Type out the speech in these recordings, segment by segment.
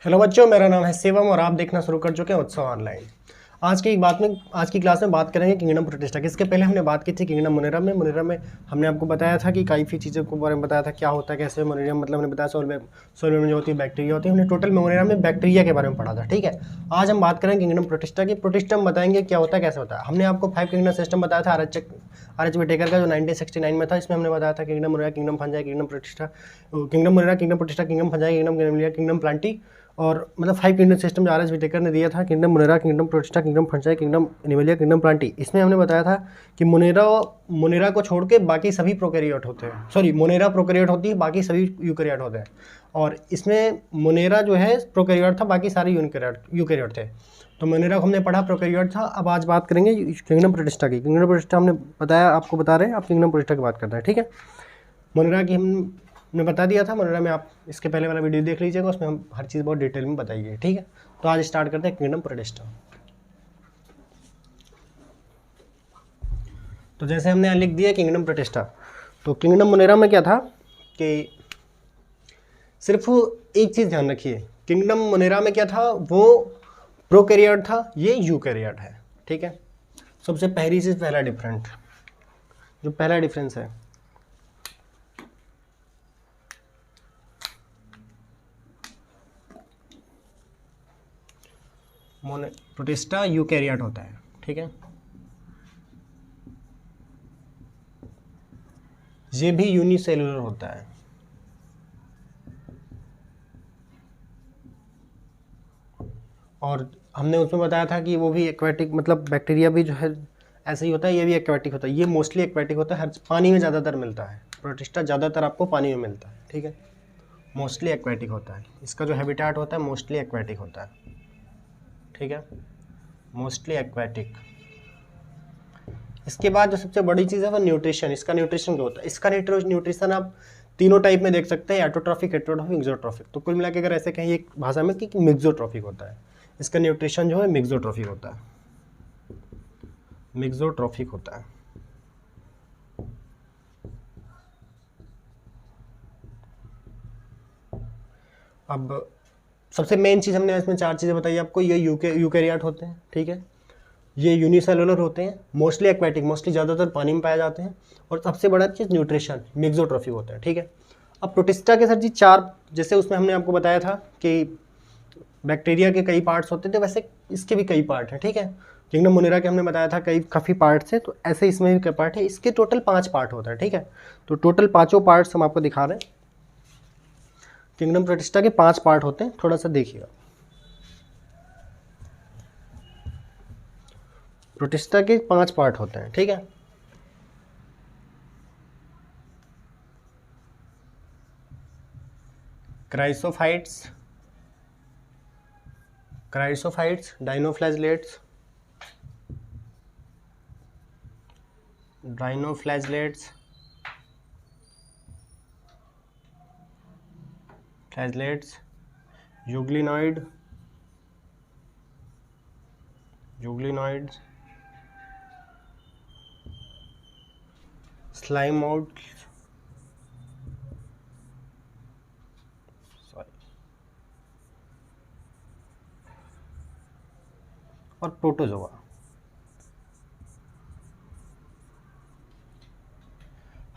Hello बच्चों, मेरा नाम है शिवम और आप देखना शुरू कर चुके हैं उत्सव ऑनलाइन। आज की क्लास में बात करेंगे किंगडम प्रोटिस्टा की। इसके पहले हमने बात की थी किंगडम मोनेरा में हमने आपको बताया था कि काफ़ी चीज़ों के बारे में बताया था, क्या होता है, कैसे मोनेरा, मतलब हमने बताया सोल में जो होती है बैक्टीरिया होती है। हमने टोटल मोनेरा में बैक्टीरिया के बारे में पढ़ा था। ठीक है, आज हम बात करेंगे किंगडम प्रोटिस्टा की। प्रोटिस्टा हम बताएंगे क्या होता है, कैसे होता है। हमने आपको 5 किंगडम सिस्टम बताया था आर एच विटेकर का, जो 1969 में था। इसमें हमने बताया था kingdom Monera, kingdom Fungi, kingdom Protista, kingdom Monera, kingdom Protista, kingdom Fungi, kingdom गेनोलिया, किंगडम प्लांटी, और मतलब 5 किंगडम सिस्टम जो आर.एच. विटेकर ने दिया था, kingdom Monera, kingdom Protista, kingdom Fungi, kingdom Animalia, kingdom Plantae. इसमें हमने बताया था कि मोनेरा को छोड़ के बाकी सभी प्रोकैरियोट होते हैं। सॉरी, मोनेरा प्रोकैरियोट होती है, बाकी सभी यूकैरियोट होते हैं। और इसमें मोनेरा जो है प्रोकैरियोट था, बाकी सारे यूकैरियोट थे। तो मोनेरा को हमने पढ़ा, प्रोकैरियोट था। अब आज बात करेंगे किंगडम प्रोटिस्टा की। किंगडम प्रोटिस्टा हमने बताया, आपको बता रहे हैं, आप किंगडम प्रोटिस्टा की बात करते हैं। ठीक है, मोनेरा की हमने बता दिया था। मोनेरा में आप इसके पहले वाला वीडियो देख लीजिएगा, उसमें हम हर चीज़ बहुत डिटेल में बताइए। ठीक है, तो आज स्टार्ट करते हैं किंगडम प्रोटिस्टा। तो जैसे हमने यहाँ लिख दिया किंगडम प्रोटिस्टा, तो किंगडम मोनेरा में क्या था कि सिर्फ एक चीज़ ध्यान रखिए, किंगडम मोनेरा में क्या था, वो प्रोकैरियोट था, ये यूकैरियोट है। ठीक है, सबसे पहली चीज़, पहला डिफरेंस है, प्रोटिस्टा यूकैरियोट होता है। ठीक है, ये भी यूनिसेलुलर होता है। और हमने उसमें बताया था कि वो भी एक्वेटिक, मतलब बैक्टीरिया भी जो है ऐसे ही होता है, ये भी एक्वेटिक होता है। ये मोस्टली एक्वेटिक होता है, हर पानी में ज़्यादातर मिलता है। प्रोटिस्टा ज़्यादातर आपको पानी में मिलता है। ठीक है, मोस्टली एक्वेटिक होता है, इसका जो हैबिटेट होता है मोस्टली एक्वेटिक होता है। ठीक है, मोस्टली एक्वेटिक। इसके बाद जो सबसे बड़ी चीज़ है वो न्यूट्रिशन। इसका न्यूट्रिशन क्या होता है, इसका न्यूट्रिशन आप तीनों टाइप में देख सकते हैं, एटोट्रॉफिक, हेटेरोट्रॉफिक, मिक्सोट्रॉफिक। तो कुल मिला के अगर ऐसे कहें एक भाषा में कि मिक्सोट्रॉफिक होता है, इसका न्यूट्रिशन जो है मिक्सोट्रॉफिक होता है, मिक्सोट्रॉफिक होता है। अब सबसे मेन चीज़ हमने इसमें 4 चीज़ें बताई आपको। ये यूकैरियोट होते हैं। ठीक है, ये यूनिसेलुलर होते हैं, मोस्टली एक्वेटिक, मोस्टली ज़्यादातर पानी में पाए जाते हैं, और सबसे बड़ा चीज़ न्यूट्रिशन, मिक्सोट्रॉफिक होता है। ठीक है, अब प्रोटिस्टा के सर जी 4, जैसे उसमें हमने आपको बताया था कि बैक्टीरिया के कई पार्ट्स होते थे, वैसे इसके भी कई पार्ट हैं। ठीक है, किंगडम मोनेरा के हमने बताया था काफ़ी पार्ट्स हैं, तो ऐसे इसमें भी कई पार्ट है। इसके टोटल 5 पार्ट होता है। ठीक है, तो टोटल 5 पार्ट्स हम आपको दिखा रहे हैं। किंगडम प्रोटिस्टा के 5 पार्ट होते हैं, थोड़ा सा देखिएगा। प्रोटिस्टा के 5 पार्ट होते हैं। ठीक है, chrysophytes, dinoflagellates, euglenoids, slime moulds, और प्रोटोजोआ।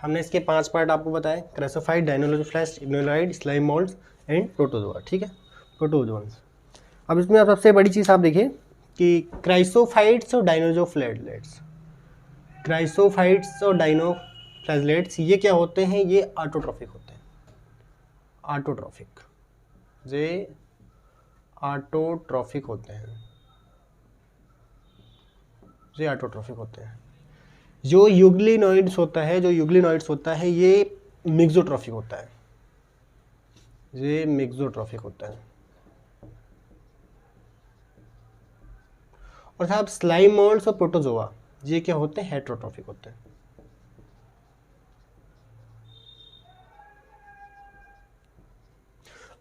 हमने इसके 5 पार्ट आपको बताए, क्राइसोफाइट, डाइनोफ्लैश, euglenoid, slime moulds and protozoa. ठीक है, प्रोटोजोन्स। अब इसमें आप सबसे बड़ी चीज़ आप देखिए कि क्राइसोफाइट्स और डाइनोफ्लैजलेट्स ये क्या होते हैं, ये ऑटोट्रॉफिक होते हैं। ये ऑटोट्रॉफिक होते हैं। जो यूग्लिनॉइड्स होता है ये मिक्सोट्रॉफिक होता है। और साहब स्लाइम मोल्ड्स और प्रोटोजोआ ये क्या होते हैं, हेटेरोट्रॉफिक होते हैं।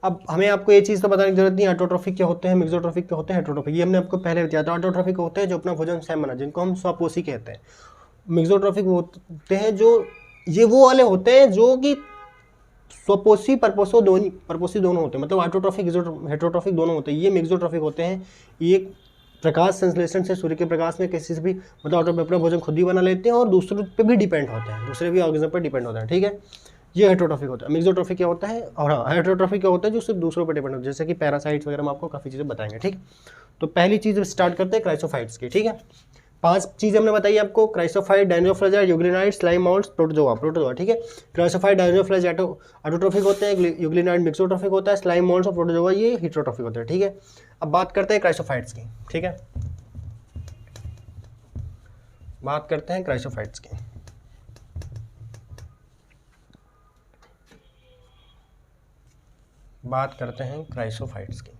अब हमें आपको ये चीज़ तो बताने की जरूरत नहीं, ऑटोट्रॉफिक क्या होते हैं, मिक्सोट्रॉफिक क्या होते हैं, हेटेरोट्रॉफिक ये हमने आपको पहले बताया था। ऑटोट्रॉफिक होते हैं जो अपना भोजन स्वयं बना, जिनको हम स्वपोषी कहते हैं। मिक्सोट्रॉफिक होते हैं जो ये वो वाले होते हैं जो कि स्वपोषी परपोषी दोनों होते हैं, मतलब ऑटोट्रॉफिक हेटरोट्रॉफिक दोनों होते हैं। ये मेक्सोट्रॉफिक होते हैं, ये प्रकाश संश्लेषण से, सूर्य के प्रकाश में किसी से भी मतलब अपना भोजन खुद ही बना लेते हैं और दूसरों पे भी डिपेंड होते हैं, दूसरे भी ऑर्गेनिज्म पर डिपेंड होते हैं, ठीक है। ये हेटरोट्रॉफिक होता है। मेक्सोट्रॉफिक क्या होता है, और हाँ हेटरोट्रॉफिक क्या होता है जो सिर्फ दूसरों पर डिपेंड होता है, जैसे कि पैरासाइट्स वगैरह, हम आपको काफ़ी चीज़ें बताएंगे, ठीक। तो पहली चीज़ स्टार्ट करते हैं क्राइसोफाइट्स की, ठीक है। 5 चीज़ें हमने बताई आपको, क्राइसोफाइट, डायनोफ्लाजा, यूग्लिनाइड, स्लाइम माउल्ट्स, प्रोटोजोआ, ठीक है। क्राइसोफाइट, डायनोफ्लाजा ऑटोट्रॉफिक होते हैं, यूग्लिनाइड मेक्सोट्रॉफिक होता है, स्लाइम माउल्ट्स और प्रोटोजोआ ये हेटरोट्रॉफिक होते हैं, ठीक है। अब बात करते हैं क्राइसोफाइट्स की, ठीक है। बात करते हैं क्राइसोफाइट्स की। बात करते हैं क्राइसोफाइट्स की।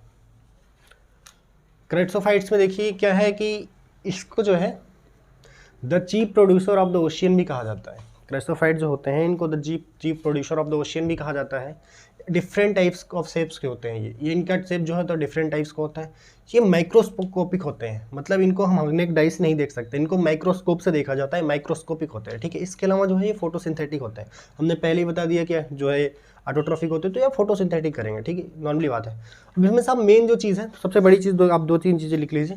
क्राइसोफाइट्स में देखिए क्या है कि इसको जो है the chief producer of the ocean भी कहा जाता है। क्राइसोफाइट जो होते हैं इनको the chief producer of the ocean भी कहा जाता है। डिफरेंट टाइप्स ऑफ शेप्स के होते हैं ये इनका शेप जो है तो डिफरेंट टाइप्स का होता है। ये माइक्रोस्कोपिक होते हैं, मतलब इनको हम मैग्नेटिक डाई से नहीं देख सकते, इनको माइक्रोस्कोप से देखा जाता है, माइक्रोस्कोपिक होते हैं, ठीक है। इसके अलावा जो है ये फोटोसिंथेटिक होते हैं। हमने पहले ही बता दिया कि जो है ऑटोट्रॉफिक होते हैं तो या फोटोसिंथेटिक करेंगे, ठीक है, नॉर्मली बात है। अब इसमें सब मेन जो चीज़ है, सबसे बड़ी चीज़ आप 2-3 चीज़ें लिख लीजिए।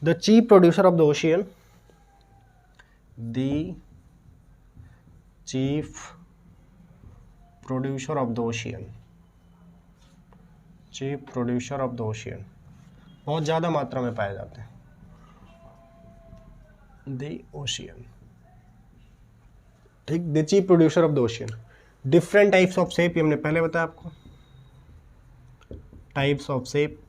The chief producer of the ocean, the chief producer of the ocean, chief producer of the ocean बहुत ज़्यादा मात्रा में पाए जाते हैं, द ओशियन, ठीक। The chief producer of the ocean, different types of shape, ये हमने पहले बताया आपको, टाइप्स ऑफ शेप।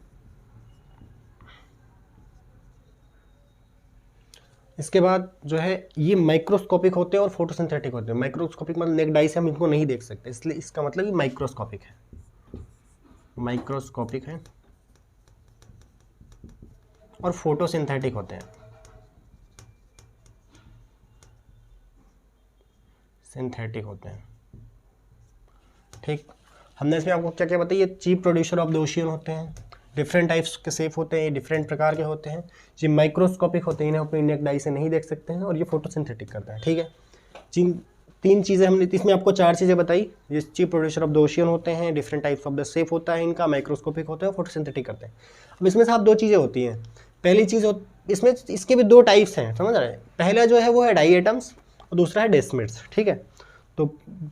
इसके बाद जो है ये माइक्रोस्कोपिक होते हैं और फोटोसिंथेटिक होते हैं। माइक्रोस्कोपिक मतलब नेक डाई से हम इनको नहीं देख सकते, इसलिए इसका मतलब ये माइक्रोस्कोपिक है, माइक्रोस्कोपिक है। और फोटोसिंथेटिक होते हैं, सिंथेटिक होते हैं, ठीक। हमने इसमें आपको क्या क्या बताया, ये chief producer of the ocean होते हैं, डिफरेंट टाइप्स के शेप होते हैं, डिफरेंट प्रकार के होते हैं, ये माइक्रोस्कोपिक होते हैं, इन्हें अपनी नेक डाई से नहीं देख सकते हैं, और ये फोटोसिंथेटिक करता है, ठीक है। जिन 3 चीज़ें हमने, इसमें आपको 4 चीज़ें बताई। ये chief producer of the ocean होते हैं, different types of the shape होता है इनका, माइक्रोस्कोपिक होते हैं, फोटोसिंथेटिक करते हैं। अब इसमें से आप 2 चीज़ें होती हैं। पहली चीज़ इसमें इसके भी 2 टाइप्स हैं, समझ रहे हैं। पहला जो है वो है डाई एटम्स और दूसरा है डेस्मिड्स, ठीक है। तो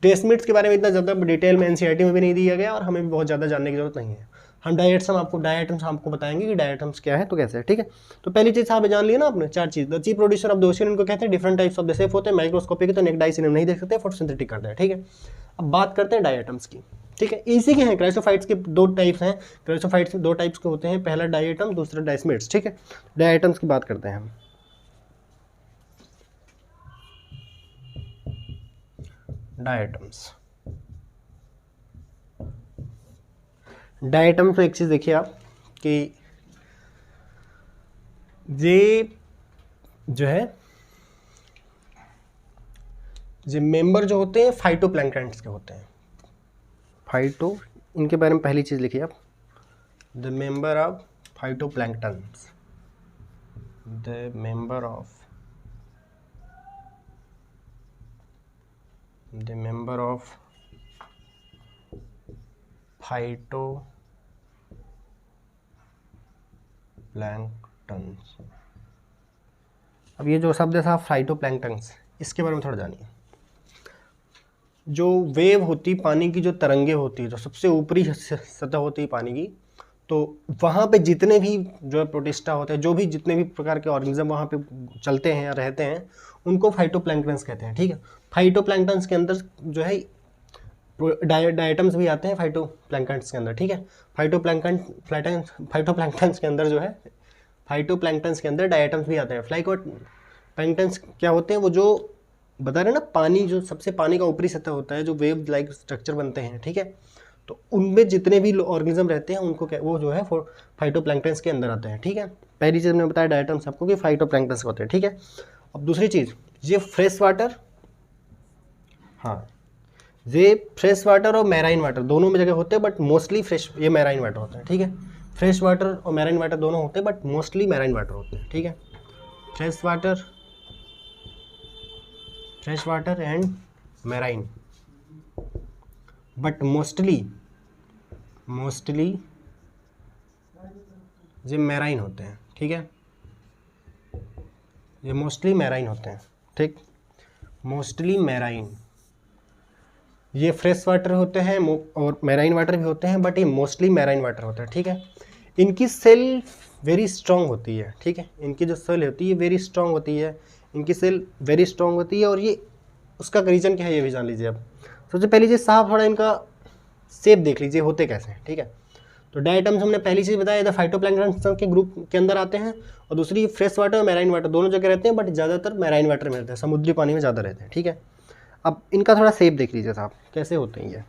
डेस्मिड्स के बारे में इतना ज़्यादा डिटेल में एनसीईआरटी में भी नहीं दिया गया और हमें भी बहुत ज़्यादा जानने की जरूरत नहीं है। हम डाई एटम्स आपको बताएंगे कि डाई एटम्स क्या है तो कैसे है, ठीक है। तो पहली चीज़ आप जान लिया ना आपने, 4 चीज़। The chief producer of the ocean इनको कहते हैं, different types of the shape होते हैं, माइक्रोस्कोपिक तो नेक डाई से नहीं देख सकते, फोटोसिंथेटिक करते हैं, ठीक है। अब बात करते हैं डाई एटम्स की, ठीक है। इसी के हैं क्राइसोफाइट्स के 2 टाइप्स हैं। क्राइसोफाइट्स 2 टाइप्स के होते हैं, पहला डाई एटम, दूसरा डेस्मिड्स, ठीक है। डाई एटम्स की बात करते हैं हम। डायटम्स, डायटम्स में एक चीज़ देखिए आप कि ये जो है ये मेंबर जो होते हैं फाइटोप्लैंक्टन्स के होते हैं। फाइटो, इनके बारे में पहली चीज़ लिखिए आप, the member of phytoplanktons, the member of phytoplanktons. अब ये जो शब्द था फाइटोप्लैंक्टन्स, इसके बारे में थोड़ा जानिए। जो वेव होती, पानी की जो तरंगे होती है, जो सबसे ऊपरी सतह होती है पानी की, तो वहाँ पे जितने भी जो है प्रोटिस्टा होते हैं, जो भी जितने भी प्रकार के ऑर्गेनिज्म वहाँ पे चलते हैं या रहते हैं, उनको फाइटोप्लैंक्टन्स कहते हैं, ठीक है। फाइटोप्लैंक्टन्स के अंदर जो है डायटम्स भी आते हैं फाइटोप्लैंक्टन्स के अंदर, ठीक है। फाइटोप्लैंक्टन्स के अंदर जो है, फाइटोप्लैंक्टन्स के अंदर डायटम्स भी आते हैं। प्लैंक्टन्स क्या होते हैं, वो जो बता रहे हैं ना, पानी जो सबसे पानी का ऊपरी सतह होता है, जो वेव लाइक स्ट्रक्चर बनते हैं, ठीक है। तो उनमें जितने भी ऑर्गेनिज्म रहते हैं उनको वो जो है फाइटोप्लैंक्टन्स के अंदर आते हैं, ठीक है। पहली चीज़ मैंने बताया डायटम्स आपको कि फाइटोप्लैंक्टन्स होते हैं, ठीक है। अब दूसरी चीज़, ये फ्रेश वाटर, हाँ ये फ्रेश वाटर और मैराइन वाटर दोनों में जगह होते हैं, बट मोस्टली फ्रेश ये मैराइन वाटर होता है, ठीक है। फ्रेश वाटर और मैराइन वाटर दोनों होते हैं, बट मोस्टली मैराइन वाटर होते हैं, ठीक है। Fresh water and marine but mostly ये मैराइन होते हैं, ठीक है, ये मोस्टली मैराइन होते हैं, ठीक, मोस्टली मैराइन। ये फ्रेश वाटर होते हैं और मैराइन वाटर भी होते हैं, बट ये मोस्टली मैराइन वाटर होता है, ठीक है। इनकी सेल वेरी स्ट्रॉन्ग होती है, ठीक है, इनकी जो सेल होती है वेरी स्ट्रॉन्ग होती है, इनकी सेल वेरी स्ट्रॉन्ग होती है। और ये उसका रीज़न क्या है ये भी जान लीजिए आप। सबसे पहली चीज़ साहब थोड़ा इनका शेप देख लीजिए होते कैसे हैं, ठीक है। तो डायटम्स हमने पहली चीज़ बताया था, फाइटोप्लैंक्टन के ग्रुप के अंदर आते हैं, और दूसरी फ्रेश वाटर और मैराइन वाटर दोनों जगह रहते हैं, बट ज़्यादातर मैराइन वाटर में रहते हैं, समुद्री पानी में ज़्यादा रहते हैं, ठीक है। अब इनका थोड़ा शेप देख लीजिए साहब कैसे होते हैं ये।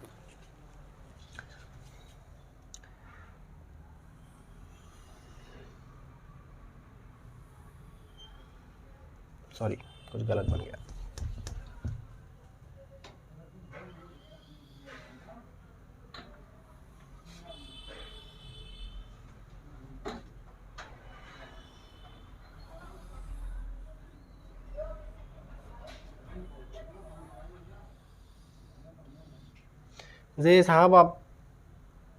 सॉरी कुछ गलत बन गया। ये साहब आप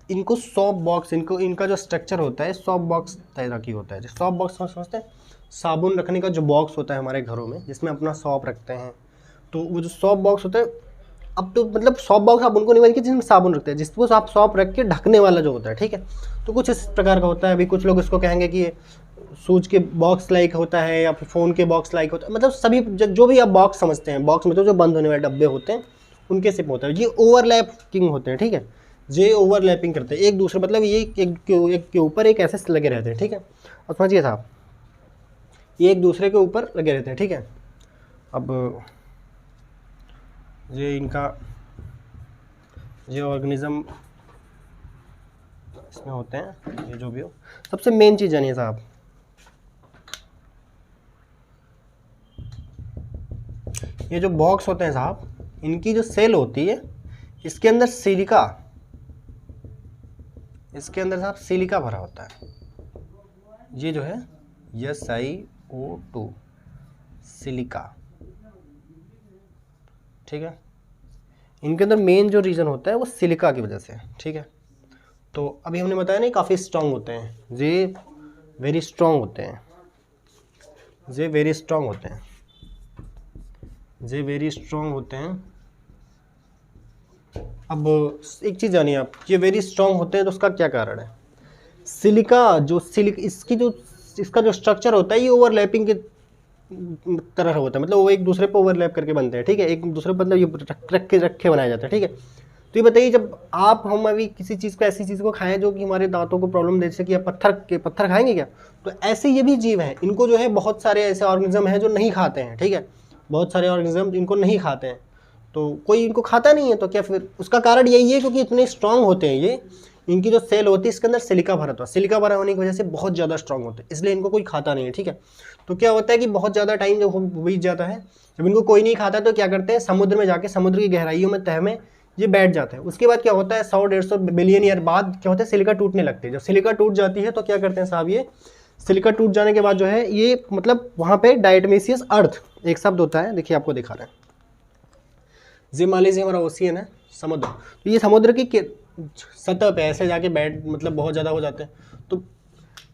इनको सॉप बॉक्स, इनका जो स्ट्रक्चर होता है सॉप बॉक्स तरह की होता है। सॉप बॉक्स समझते हैं, साबुन रखने का जो बॉक्स होता है हमारे घरों में जिसमें अपना सॉप रखते हैं, तो वो जो सॉप बॉक्स होता है, अब तो मतलब सॉप बॉक्स आप उनको नहीं बोलेंगे जिसमें साबुन रखते हैं, जिसको आप सॉप रख के ढकने वाला जो होता है, ठीक है। तो कुछ इस प्रकार का होता है। अभी कुछ लोग इसको कहेंगे कि सूज के बॉक्स लाइक होता है या फिर फ़ोन के बॉक्स लाइक होता है, मतलब सभी जो भी आप बॉक्स समझते हैं, बॉक्स में तो जो बंद होने वाले डब्बे होते हैं उनके सिप होता है। ये ओवरलैपिंग होते हैं, ठीक है, ये ओवरलैपिंग करते हैं एक दूसरे, मतलब ये एक के ऊपर एक ऐसे लगे रहते हैं, ठीक है। और समझिए साहब ये एक दूसरे के ऊपर लगे रहते हैं, ठीक है। अब ये इनका ये ऑर्गेनिज्म इसमें होते हैं, ये जो भी हो, सबसे मेन चीज़ जानिए साहब, ये जो बॉक्स होते हैं साहब, इनकी जो सेल होती है इसके अंदर सिलिका भरा होता है। ये जो है SiO2 सिलिका, ठीक है। इनके अंदर मेन जो रीज़न होता है वो सिलिका की वजह से, ठीक है। तो अभी हमने बताया नहीं काफ़ी स्ट्रॉन्ग होते हैं, ये वेरी स्ट्रॉन्ग होते हैं, ये वेरी स्ट्रॉन्ग होते हैं, ये वेरी स्ट्रॉन्ग होते हैं। अब एक चीज़ जानिए आप, ये वेरी स्ट्रॉन्ग होते हैं तो उसका क्या कारण है। सिलिका जो इसका जो स्ट्रक्चर होता है ये ओवरलैपिंग की तरह होता है, मतलब वो एक दूसरे पे ओवरलैप करके बनते हैं, ठीक है, एक दूसरे पर मतलब ये रख के बनाए जाते हैं, ठीक है। तो ये बताइए जब हम अभी किसी चीज़ को, ऐसी चीज़ को खाएं जो कि हमारे दांतों को प्रॉब्लम दे, जैसे कि आप पत्थर खाएंगे क्या, तो ऐसे ये भी जीव हैं, इनको जो है बहुत सारे ऐसे ऑर्गेनिज्म हैं जो नहीं खाते हैं, ठीक है, बहुत सारे ऑर्गेनिज्म इनको नहीं खाते हैं, तो कोई इनको खाता नहीं है, तो क्या फिर उसका कारण यही है क्योंकि इतने स्ट्रांग होते हैं ये, इनकी जो सेल होती है इसके अंदर सिलिका भरा होता है, सिलिका भरा होने की वजह से बहुत ज़्यादा स्ट्रांग होते हैं, इसलिए इनको कोई खाता नहीं है, ठीक है। तो क्या होता है कि बहुत ज़्यादा टाइम जब बीत जाता है, जब इनको कोई नहीं खाता तो क्या करते हैं, समुद्र में जाके समुद्र की गहराइयों में तह में ये बैठ जाते हैं। उसके बाद क्या होता है 100-150 बिलियन ईयर बाद क्या होता है, सिलिका टूटने लगती है। जब सिलिका टूट जाती है तो क्या करते हैं साहब, ये सिलिका टूट जाने के बाद जो है ये मतलब वहाँ पे डायटमेसियस अर्थ एक शब्द होता है, देखिए आपको दिखा रहे हैं, जी मान लीजिए हमारा ओशियन है समुद्र, तो ये समुद्र की सतह पे ऐसे जाके बैठ मतलब बहुत ज़्यादा हो जाते हैं, तो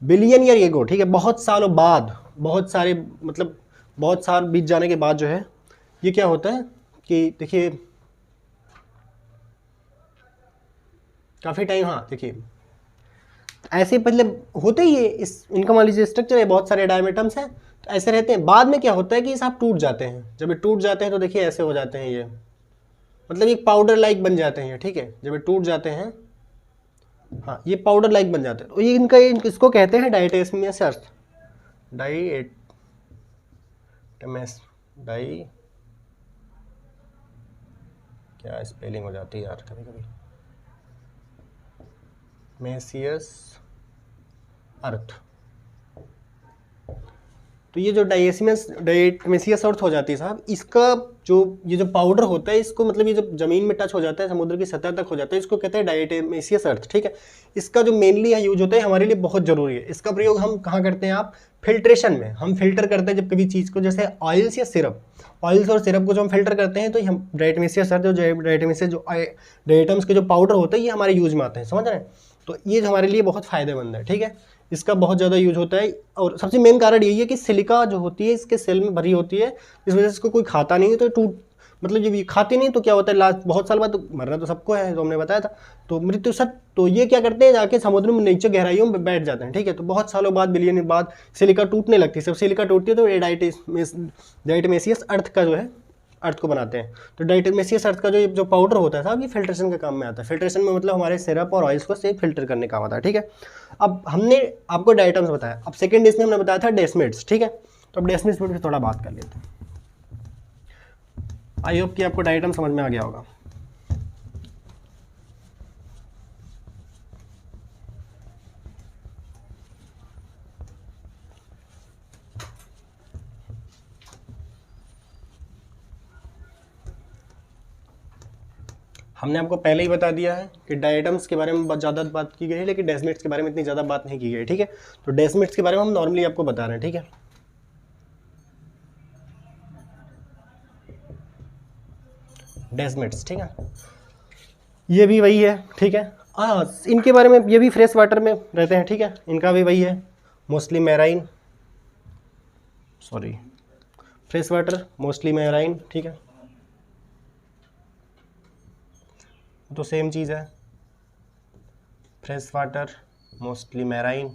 बिलियन ईयर ये गो, ठीक है, बहुत सालों बाद, बहुत सारे मतलब बहुत साल बीत जाने के बाद जो है ये क्या होता है कि देखिए काफ़ी टाइम, हाँ देखिए ऐसे मतलब होते ही है, इनका मान लीजिए स्ट्रक्चर है, बहुत सारे डायमेटम्स हैं तो ऐसे रहते हैं। बाद में क्या होता है कि ये सब टूट जाते हैं, जब ये टूट जाते हैं तो देखिए ऐसे हो जाते हैं, ये मतलब एक पाउडर लाइक बन जाते हैं, ठीक है, जब ये टूट जाते हैं, हाँ ये पाउडर लाइक बन जाते हैं। तो ये इसको कहते हैं डायटेसमियस अर्थ, डाई क्या स्पेलिंग हो जाती है यार कभी कभी, मेसियस अर्थ, तो ये जो डायटमेसियस अर्थ हो जाती है साहब, इसका ये जो पाउडर होता है इसको मतलब ये जब जमीन में टच हो जाता है, समुद्र की सतह तक हो जाता है, इसको कहते हैं डायटमेसियस अर्थ, ठीक है। इसका जो मेनली यूज होता है हमारे लिए बहुत जरूरी है। इसका प्रयोग हम कहाँ करते हैं आप, फिल्ट्रेशन में। हम फिल्टर करते हैं जब कभी चीज़ को, जैसे ऑयल्स या सिरप, ऑयल्स और सिरप को जो हम फिल्टर करते हैं तो हम डायटमेसियस अर्थ, जो डायटमेसियस जो डायटम्स के जो पाउडर होता है ये हमारे यूज में आते हैं, समझ रहे हैं। तो ये हमारे लिए बहुत फायदेमंद है, ठीक है। इसका बहुत ज़्यादा यूज होता है और सबसे मेन कारण यही है कि सिलिका जो होती है इसके सेल में भरी होती है, इस वजह से इसको कोई खाता नहीं है तो टूट, मतलब जब ये खाती नहीं तो क्या होता है, लास्ट बहुत साल बाद तो मरना तो सबको है, जो हमने बताया था, तो मृत्यु सब। तो ये क्या करते हैं, जाके समुद्र में नीचे गहराइयों में बैठ जाते हैं, ठीक है। तो बहुत सालों बाद, बिलियन बाद सिलिका टूटने लगती है। जब सिलिका टूटती है तो ये डायटमेसियस अर्थ का जो है अर्थ को बनाते हैं। तो डायटमेसियस अर्थ का जो पाउडर होता है साहब, ये फिल्ट्रेशन के काम में आता है। फिल्ट्रेशन में मतलब हमारे सिरप और ऑयल्स को से फिल्टर करने का काम आता है, ठीक है। अब हमने आपको डायटम्स बताया, अब सेकंड इसमें हमने बताया था डेसिमेट्स, ठीक है। तो अब डेसिमेट्स पर थोड़ा बात कर लेते हैं। आई होप कि आपको डायटम समझ में आ गया होगा। हमने आपको पहले ही बता दिया है कि डायटम्स के बारे में बहुत ज़्यादा बात की गई है, लेकिन डेसिमेट्स के बारे में इतनी ज़्यादा बात नहीं की गई, ठीक है। तो डेसिमेट्स के बारे में हम नॉर्मली आपको बता रहे हैं, ठीक है। डेसिमेट्स, ठीक है, ये भी वही है, ठीक है। हाँ, इनके बारे में, ये भी फ्रेश वाटर में रहते हैं, ठीक है। इनका भी वही है, mostly marine, sorry fresh water mostly marine, ठीक है। तो सेम चीज़ है, फ्रेश वाटर मोस्टली मैराइन।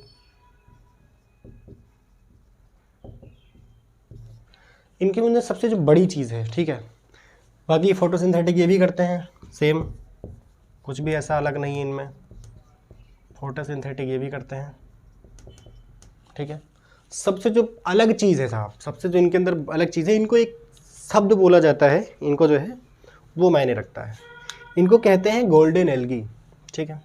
इनके में सबसे जो बड़ी चीज़ है, ठीक है, बाकी फोटोसिंथेटिक ये भी करते हैं सेम, कुछ भी ऐसा अलग नहीं है इनमें। फोटोसिंथेटिक ये भी करते हैं, ठीक है। सबसे जो अलग चीज़ है साहब, सबसे जो इनके अंदर अलग चीज़ है, इनको एक शब्द बोला जाता है, इनको जो है वो मायने रखता है। इनको कहते हैं गोल्डन एल्गी, ठीक है।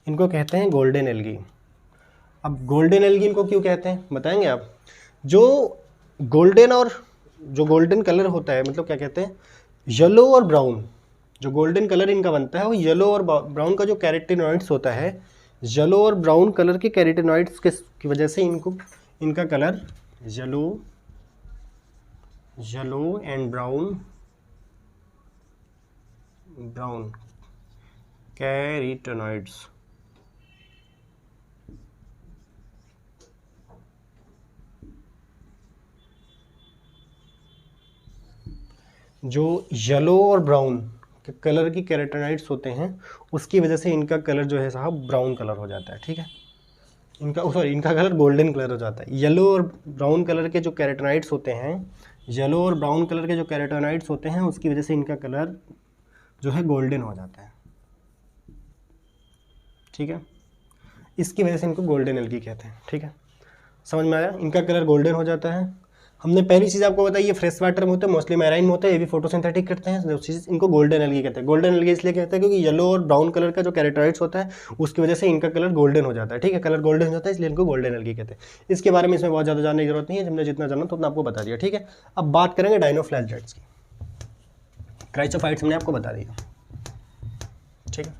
इनको कहते हैं गोल्डन एल्गी। अब गोल्डन एल्गी इनको क्यों कहते हैं बताएंगे आप। जो गोल्डन और जो गोल्डन कलर होता है, मतलब क्या कहते हैं, येलो और ब्राउन, जो गोल्डन कलर इनका बनता है वो येलो और ब्राउन का जो कैरोटीनॉइड्स होता है, येलो और ब्राउन कलर के कैरोटीनॉइड्स की वजह से इनका colour yellow and brown carotenoids, जो येलो और ब्राउन कलर की कैरोटीनॉइड्स होते हैं उसकी वजह से इनका कलर जो है साहब ब्राउन कलर हो जाता है, ठीक है। इनका कलर गोल्डन कलर हो जाता है। येलो और ब्राउन कलर के जो कैरोटीनॉइड्स होते हैं, येलो और ब्राउन कलर के जो कैरोटीनॉइड्स होते हैं उसकी वजह से इनका कलर जो है गोल्डन हो जाता है, ठीक है। इसकी वजह से इनको गोल्डन एल्गी कहते हैं, ठीक है। समझ में आया, इनका कलर गोल्डन हो जाता है। हमने पहली चीज़ आपको बताई, ये फ्रेश वाटर में होते हैं, मोस्टली मैराइन में होते हैं, ये भी फोटोसिंथेटिक करते हैं। जो चीज़ इनको गोल्डन एल्गी कहते हैं। गोल्डन एल्गी इसलिए कहते हैं क्योंकि येलो और ब्राउन कलर का जो कैरोटीनॉइड्स होता है उसकी वजह से इनका कलर गोल्डन हो जाता है, ठीक है। कलर गोल्डन हो जाता है इसलिए इनको गोल्डन एल्गी कहते हैं। इसके बारे में इसमें बहुत ज़्यादा जानने की जरूरत नहीं है, हमने जितना जाना तो उतना आपको बता दिया, ठीक है। अब बात करेंगे डायनोफ्लैजेलेट्स की। क्राइसोफाइट्स हमने आपको बता दिया, ठीक है।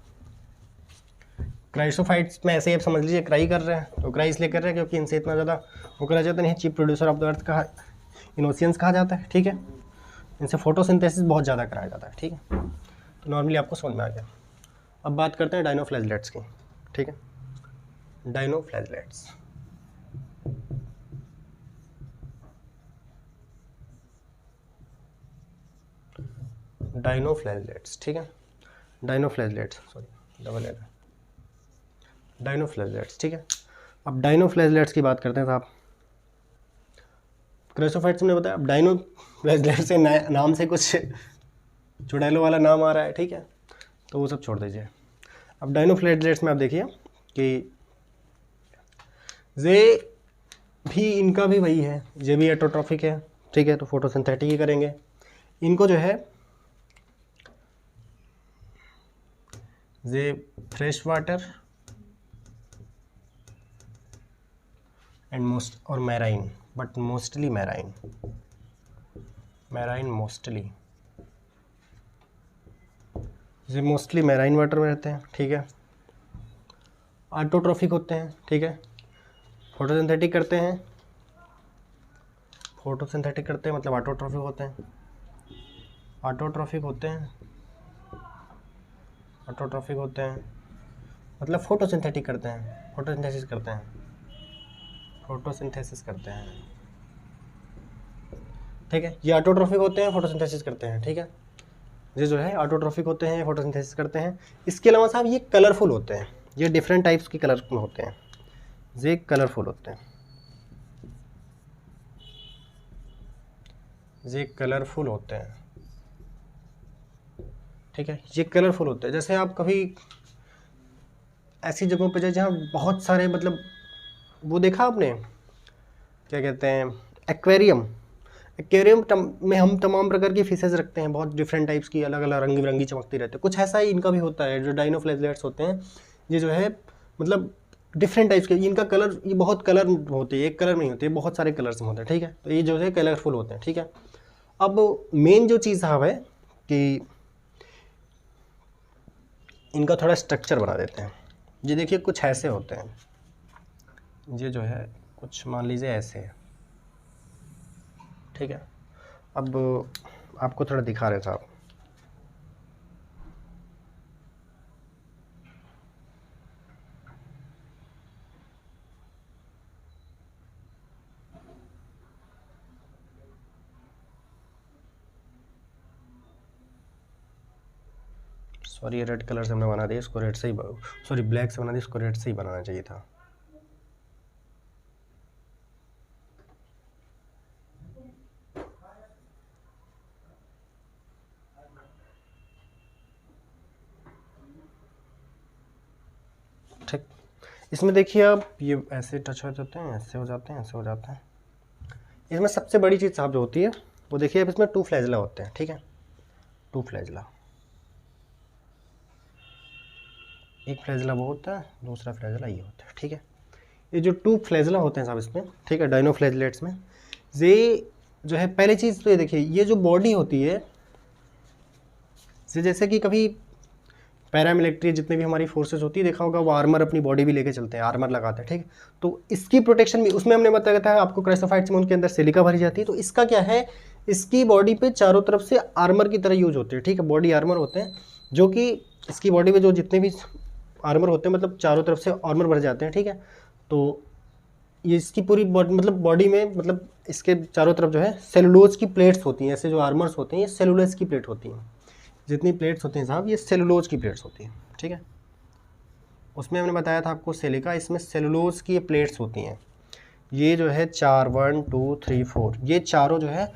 क्राइसोफाइट्स में ऐसे ही आप समझ लीजिए क्राई कर रहे हैं, तो क्राई इसलिए कर रहे हैं क्योंकि इनसे इतना ज़्यादा वो करा जाता नहीं है। Chief producer of the earth कहा, इनोसियंस कहा जाता है, ठीक है। इनसे फोटोसिंथेसिस बहुत ज़्यादा कराया जाता है, ठीक है। तो नॉर्मली आपको समझ में आ गया। अब बात करते हैं डायनोफ्लैजेलेट्स की, ठीक है। डायनोफ्लैजेलेट्स, ठीक है। डायनोफ्लैजेलेट्स, सॉरी डबल एल, डायनोफ्लैजेलेट्स, ठीक है। अब डायनोफ्लैजेलेट्स की बात करते हैं साहब। क्राइसोफाइट्स ने बताया, अब डायनोफ्लैजेलेट्स से नाम से कुछ चुड़ैलों वाला नाम आ रहा है, ठीक है, तो वो सब छोड़ दीजिए। अब डायनोफ्लैजेलेट्स में आप देखिए कि ये भी, इनका भी वही है, ये भी एटोट्रॉफिक है, ठीक है। तो फोटोसिंथेटिक ही करेंगे। इनको जो है ये फ्रेश वाटर एंड मोस्ट और marine, but mostly marine mostly, ये मोस्टली मैराइन वाटर में रहते हैं, ठीक है। ऑटोट्रॉफिक होते हैं, ठीक है। फोटोसिंथेटिक करते हैं मतलब ऑटोट्रॉफिक होते हैं, मतलब फोटोसिंथेटिक करते हैं, फोटोसिंथेसिस करते हैं, ठीक है। ये ऑटोट्रॉफिक होते हैं, फोटोसिंथेसिस करते हैं, ठीक है। ये जो है ऑटोट्रॉफिक होते हैं, फोटोसिंथेसिस करते हैं। इसके अलावा साहब ये कलरफुल होते हैं, ये डिफरेंट टाइप्स के कलर होते हैं, ये कलरफुल होते हैं, ठीक है। ये कलरफुल होते हैं। जैसे आप कभी ऐसी जगहों पे जाए जहाँ बहुत सारे मतलब वो देखा आपने क्या कहते हैं एक्वेरियम में हम तमाम प्रकार की फिशेज रखते हैं, बहुत डिफरेंट टाइप्स की, अलग अलग रंग बिरंगी चमकती रहती है। कुछ ऐसा ही इनका भी होता है, जो डाइनोफ्लेजलेट्स होते हैं, ये जो है मतलब डिफरेंट टाइप्स के, इनका कलर, ये बहुत कलर होते हैं, एक कलर नहीं होते, बहुत सारे कलर्स में होते हैं, ठीक है। तो ये जो है कलरफुल होते हैं, ठीक है। अब मेन जो चीज़ साहब है कि इनका थोड़ा स्ट्रक्चर बना देते हैं। ये देखिए कुछ ऐसे होते हैं, ये जो है कुछ मान लीजिए ऐसे है, ठीक है। अब आपको थोड़ा दिखा रहे साहब, सॉरी रेड कलर से हमने बना दिया, इसको रेड से ही, सॉरी ब्लैक से बना दिया, इसको रेड से ही बनाना चाहिए था। ठीक, इसमें देखिए आप, ये ऐसे टच हो जाते हैं, ऐसे हो जाते हैं, ऐसे हो जाते हैं। इसमें सबसे बड़ी चीज़ साहब जो होती है वो देखिए, अब इसमें 2 फ्लैजला होते हैं, ठीक है। 2 फ्लैजला, एक फ्लैजला वो होता है, दूसरा फ्लैजला ये होता है, ठीक है। ये जो 2 फ्लैजला होते हैं साहब इसमें, ठीक है, डाइनोफ्लैजलेट्स में, ये जो है पहली चीज़ तो ये देखिए, ये जो बॉडी होती है, जैसे कि कभी पैरामिलिट्री जितने भी हमारी फोर्सेस होती है, देखा होगा वो आर्मर अपनी बॉडी भी लेके चलते हैं, आर्मर लगाते हैं, ठीक। तो इसकी प्रोटेक्शन भी उसमें हमने बताया था आपको, क्राइसोफाइट्स में उनके अंदर सिलिका भरी जाती है। तो इसका क्या है, इसकी बॉडी पे चारों तरफ से आर्मर की तरह यूज होते हैं, ठीक है, बॉडी आर्मर होते हैं, जो कि इसकी बॉडी में जो जितने भी आर्मर होते हैं, मतलब चारों तरफ से आर्मर भर जाते हैं, ठीक है। तो ये इसकी पूरी बॉडी, मतलब बॉडी में, मतलब इसके चारों तरफ जो है सेलुलोज की प्लेट्स होती हैं। ऐसे जो आर्मर्स होते हैं ये सेलुलोज की प्लेट होती हैं, जितनी प्लेट्स होती हैं साहब ये सेलुलोज की प्लेट्स होती हैं, ठीक है। उसमें हमने बताया था आपको सिलिका, इसमें सेलुलोज की ये प्लेट्स होती हैं। ये जो है 4 1 2 3 4 ये चारों जो है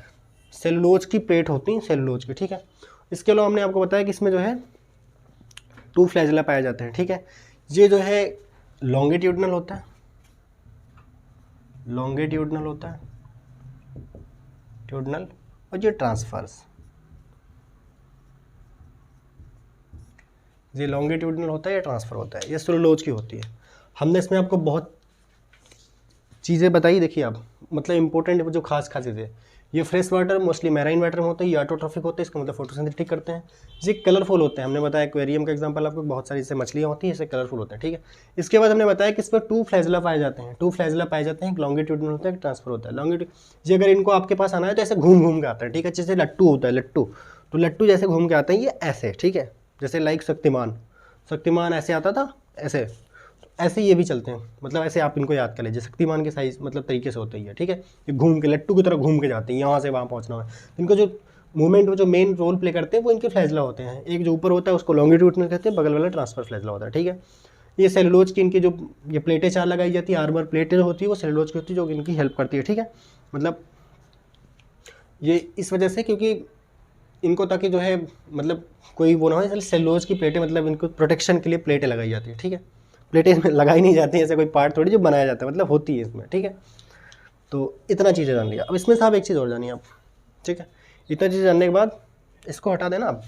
सेलुलोज की प्लेट होती हैं, सेलुलोज की, ठीक है। इसके अलावा हमने आपको बताया कि इसमें जो है 2 फ्लैजला पाए जाते हैं, ठीक है। ये जो है लॉन्गिट्यूडनल होता है, ट्यूडनल, और ये ट्रांसफर्स, ये लॉन्गिट्यूडनल होता है या ट्रांसफ़र होता है, ये सेलुलोज की होती है। हमने इसमें आपको बहुत चीज़ें बताई, देखिए आप, मतलब इंपॉर्टेंट जो खास चीज़ें, ये fresh water mostly marine water में होते हैं, ये ऑटोट्रॉफिक होते हैं, इसका मतलब फोटोसिंथेटिक करते हैं। ये कलरफुल होते हैं, हमने बताया एक्वेरियम का एग्जांपल आपको, बहुत सारी इससे मछलियाँ होती हैं, इससे कलरफुल होते हैं, ठीक है। इसके बाद हमने बताया कि इस पर 2 फ्लैजला पाए जाते हैं, 2 फ्लैजला पाए जाते हैं, एक लॉन्गिट्यूडनल होता है, एक ट्रांसफर होता है। लॉन्गिट्यूड ये अगर इनको आपके पास आना है तो ऐसे घूम के आता है, ठीक है, जैसे लट्टू होता है, लट्टू, तो लट्टू जैसे घूम के आते हैं ये ऐसे, ठीक है, जैसे लाइक शक्तिमान ऐसे आता था, ऐसे ये भी चलते हैं, मतलब ऐसे आप इनको याद कर लीजिए, शक्तिमान के साइज मतलब तरीके से होते ही है, ठीक है। ये घूम के लट्टू की तरह घूम के जाते हैं, यहाँ से वहाँ पहुँचना है। इनको जो मूवमेंट में जो मेन रोल प्ले करते हैं वो इनके फ्लैजला होते हैं। एक जो ऊपर होता है उसको लॉन्गिट्यूडनल कहते हैं, बगल वाला ट्रांसफर फ्लैजला होता है, ठीक है। ये सेलुलोज की इनकी जो ये प्लेटें 4 लगाई जाती है, आर्मर प्लेटें जो होती है वो सेलुलोज की होती है, जो इनकी हेल्प करती है, ठीक है। मतलब ये इस वजह से, क्योंकि इनको ताकि जो है मतलब कोई वो ना हो, इसलिए सेलुलोज की प्लेटें, मतलब इनको प्रोटेक्शन के लिए प्लेटें लगाई जाती है, ठीक है। प्लेटें इसमें लगाई नहीं जाती है, ऐसे कोई पार्ट थोड़ी जो बनाया जाता है, मतलब होती है इसमें, ठीक है। तो इतना चीज़ें जान लिया। अब इसमें साहब एक चीज़ और जानिए आप, ठीक है। इतना चीज़ जानने के बाद इसको हटा देना आप,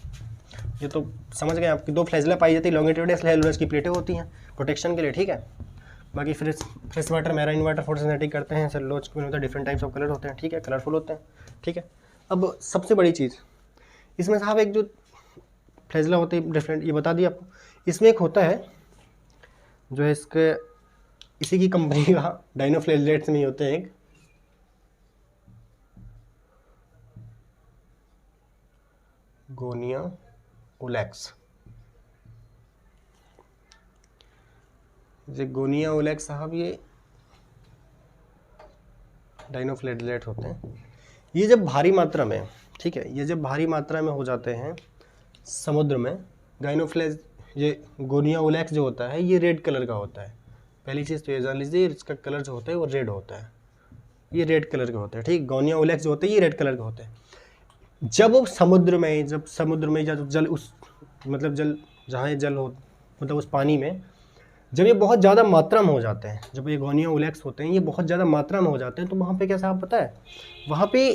ये तो समझ गए आपकी 2 फ्लैजला पाई जाती है, लॉन्गिट्यूडिनल सेलुलोज की प्लेटें होती हैं प्रोटेक्शन के लिए, ठीक है। बाकी fresh water, marine water photosynthetic करते हैं, सेलुलोज में होता है डिफरेंट टाइप्स ऑफ कलर होते हैं, ठीक है, कलरफुल होते हैं, ठीक है। अब सबसे बड़ी चीज़ इसमें साहब एक जो फ्लैजला होते हैं डिफरेंट, ये बता दिया आपको। इसमें एक होता है जो है इसके इसी की कंपनी का डाइनोफ्लैजलेट्स में ही होते हैं एक गोनिया ओलेक्स। ये गोनिया ओलेक्स साहब ये डाइनोफ्लैजलेट होते हैं। ये जब भारी मात्रा में, ठीक है, ये जब भारी मात्रा में हो जाते हैं समुद्र में, डाइनोफ्लैज ये गोनिया ओलेक्स जो होता है ये रेड कलर का होता है। पहली चीज़ तो ये जान लीजिए, इसका कलर जो होता है वो रेड होता है, ये रेड कलर का होता है, ठीक। गोनिया ओलेक्स जो होते हैं ये रेड कलर का होते हैं। जब वो समुद्र में या जल उस मतलब जल जहाँ जल हो मतलब उस पानी में जब ये बहुत ज़्यादा मात्रा में हो जाते हैं, जब ये गोनिया ओलेक्स होते हैं ये बहुत ज़्यादा मात्रा में हो जाते हैं, तो वहाँ पे क्या साहब पता है, वहाँ पे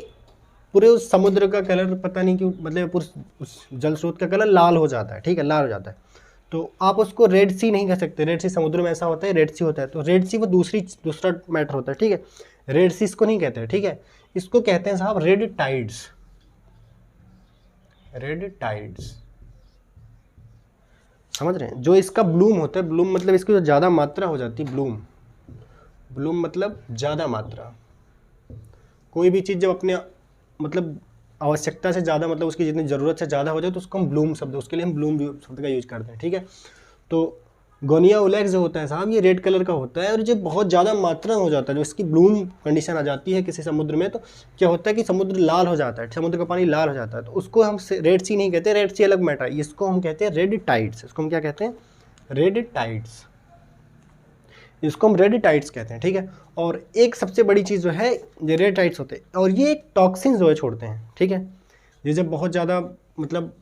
पूरे उस समुद्र का कलर पता नहीं क्यों मतलब उस जल स्रोत का कलर लाल हो जाता है, ठीक है, लाल हो जाता है। तो आप उसको रेड सी नहीं कह सकते, रेड सी समुद्र में ऐसा होता है, रेड सी होता है, तो रेड सी वो दूसरा मैटर होता है, ठीक है। रेड सी इसको नहीं कहते हैं, ठीक है, इसको कहते हैं साहब रेड टाइड्स। रेड टाइड्स समझ रहे हैं। जो इसका ब्लूम होता है, ब्लूम मतलब इसकी जो ज़्यादा मात्रा हो जाती है, ब्लूम मतलब ज़्यादा मात्रा। कोई भी चीज़ जब अपने मतलब आवश्यकता से ज़्यादा मतलब उसकी जितनी ज़रूरत से ज़्यादा हो जाए तो उसको हम ब्लूम शब्द, उसके लिए हम ब्लूम शब्द का यूज करते हैं, ठीक है। तो गोनिया ओलेक्स जो होता है साहब ये रेड कलर का होता है, और जब बहुत ज़्यादा मात्रा हो जाता है, जो इसकी ब्लूम कंडीशन आ जाती है किसी समुद्र में, तो क्या होता है कि समुद्र लाल हो जाता है, समुद्र का पानी लाल हो जाता है, तो उसको हम रेड सी नहीं कहते, रेड सी अलग मैटर है, इसको हम कहते हैं रेड टाइड्स। इसको हम क्या कहते हैं, रेड टाइड्स, इसको हम रेड टाइड्स कहते हैं, ठीक है। और एक सबसे बड़ी चीज़ जो है ये रेड टाइड्स होते हैं, और ये एक टॉक्सिन जो है छोड़ते हैं, ठीक है। ये जब बहुत ज़्यादा मतलब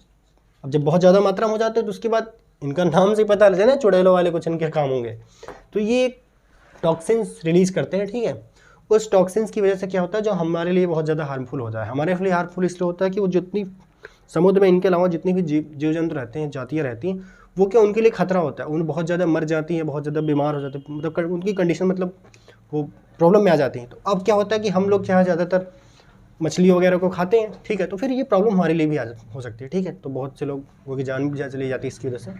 अब जब बहुत ज़्यादा मात्रा में हो जाते हैं तो उसके बाद इनका नाम से पता लगे ना, चुड़ैलों वाले कुछ इनके काम होंगे, तो ये टॉक्सिन्स रिलीज करते हैं, ठीक है। उस टॉक्सिन्स की वजह से क्या होता है, जो हमारे लिए बहुत ज़्यादा हार्मफुल हो जाए। हमारे लिए हार्मफुल इसलिए होता है कि वो जितनी समुद्र में इनके अलावा जितनी भी जीव जंतु रहते हैं, जातियाँ रहती हैं, वो क्या उनके लिए खतरा होता है, उन बहुत ज़्यादा मर जाती हैं, बहुत ज़्यादा बीमार हो जाते हैं, मतलब उनकी कंडीशन मतलब वो प्रॉब्लम में आ जाती हैं। तो अब क्या होता है कि हम लोग क्या ज़्यादातर मछली वगैरह को खाते हैं, ठीक है, तो फिर ये प्रॉब्लम हमारे लिए भी हो सकती है, ठीक है। तो बहुत से लोगों की जान भी चली जाती है इसकी वजह से।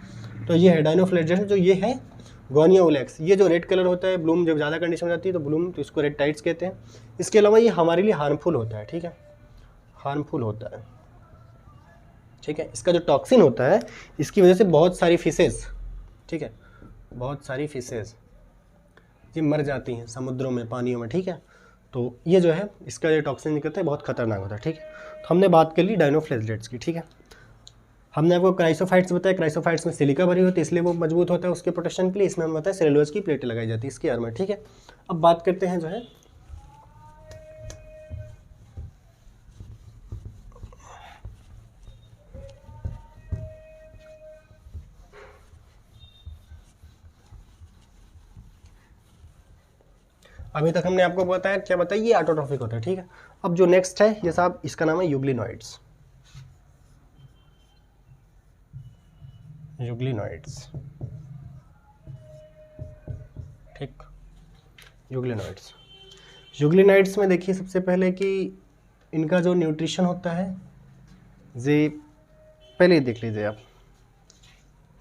तो ये है डाइनोफ्लैजलेट्स, जो ये है गोनिया ओलेक्स। ये जो रेड कलर होता है, ब्लूम जब ज़्यादा कंडीशन हो जाती है तो ब्लूम, तो इसको रेड टाइड्स कहते हैं। इसके अलावा ये हमारे लिए हार्मफुल होता है, ठीक है, हार्मफुल होता है, ठीक है। इसका जो टॉक्सिन होता है इसकी वजह से बहुत सारी फिशेज़, ठीक है, बहुत सारी फिशेज़ ये मर जाती हैं समुद्रों में, पानियों में, ठीक है। तो ये जो है इसका जो टॉक्सिन निकलता है बहुत खतरनाक होता है, ठीक है। तो हमने बात कर ली डाइनोफ्लैजलेट्स की, ठीक है। हमने आपको क्राइसोफाइट्स बताया, क्राइसोफाइट्स में सिलिका भरी होती है इसलिए वो मजबूत होता है उसके प्रोटेक्शन के लिए। इसमें हम बताया सेलुलोज की प्लेटें लगाई जाती है इसके आर में, ठीक है। अब बात करते हैं जो है अभी तक हमने आपको बताया, क्या बताया, ये ऑटोट्रॉफिक होता है, ठीक है। अब जो नेक्स्ट है ये साहब इसका नाम है यूग्लिनॉइड्स। यूग्लिनॉइड्स, ठीक, यूग्लिनॉइड्स। यूग्लिनॉइड्स में देखिए सबसे पहले कि इनका जो न्यूट्रिशन होता है, ये पहले देख लीजिए आप,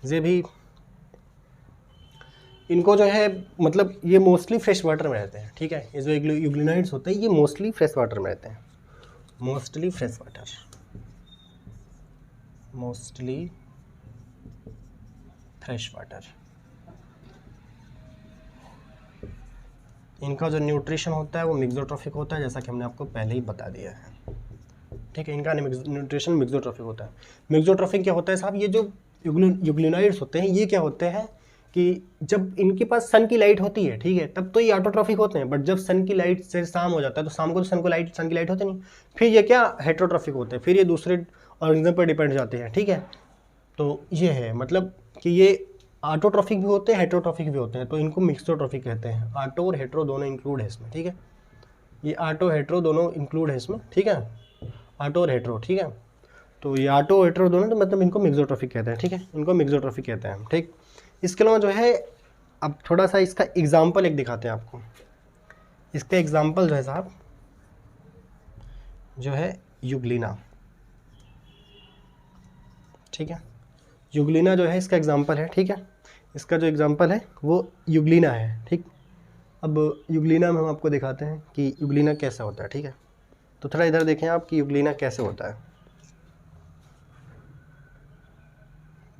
ये भी इनको जो है मतलब ये मोस्टली फ्रेश वाटर में रहते हैं, ठीक है। ये जो यूग्लिनॉइड्स होते हैं ये मोस्टली फ्रेश वाटर में रहते हैं, mostly fresh water, mostly fresh water. इनका जो न्यूट्रिशन होता है वो मिक्सोट्रॉफिक होता है, जैसा कि हमने आपको पहले ही बता दिया है, ठीक है। इनका न्यूट्रिशन मिक्सोट्रॉफिक होता है। मिक्सोट्रॉफिक क्या होता है साहब, ये जो यूग्लिनॉइड्स होते हैं ये क्या होते हैं कि जब इनके पास सन की लाइट होती है, ठीक है, तब तो ये ऑटोट्रॉफिक होते हैं, बट जब सन की लाइट से शाम हो जाता है तो शाम को तो सन की लाइट होती नहीं, फिर ये क्या हेटेरोट्रॉफिक होते हैं, फिर ये दूसरे ऑर्गेनिज्म पर डिपेंड हो जाते हैं, ठीक है। तो ये है मतलब कि ये ऑटोट्रॉफिक भी होते हैं, हेटेरोट्रॉफिक भी होते हैं, तो इनको मिक्सोट्रॉफिक कहते हैं। ऑटो और हेटेरो दोनों इंक्लूड है इसमें, ठीक है। ये ऑटो हेटेरो दोनों इंक्लूड है इसमें, ठीक है, ऑटो और हेटेरो, ठीक है। तो ये ऑटो हेटेरो दोनों, तो मतलब इनको मिक्सोट्रोफिक कहते हैं, ठीक है, इनको मिक्सोट्रोफिक कहते हैं हम, ठीक। इसके अलावा जो है अब थोड़ा सा इसका एग्जाम्पल एक दिखाते हैं आपको। इसका एग्जाम्पल जो है साहब, जो है यूग्लिना, ठीक है, यूग्लिना जो है इसका एग्जाम्पल है, ठीक है। इसका जो एग्जाम्पल है वो यूग्लिना है, ठीक। अब यूग्लिना में हम आपको दिखाते हैं कि यूग्लिना कैसा होता है, ठीक है। तो थोड़ा इधर देखें आप कि यूग्लिना कैसे होता है।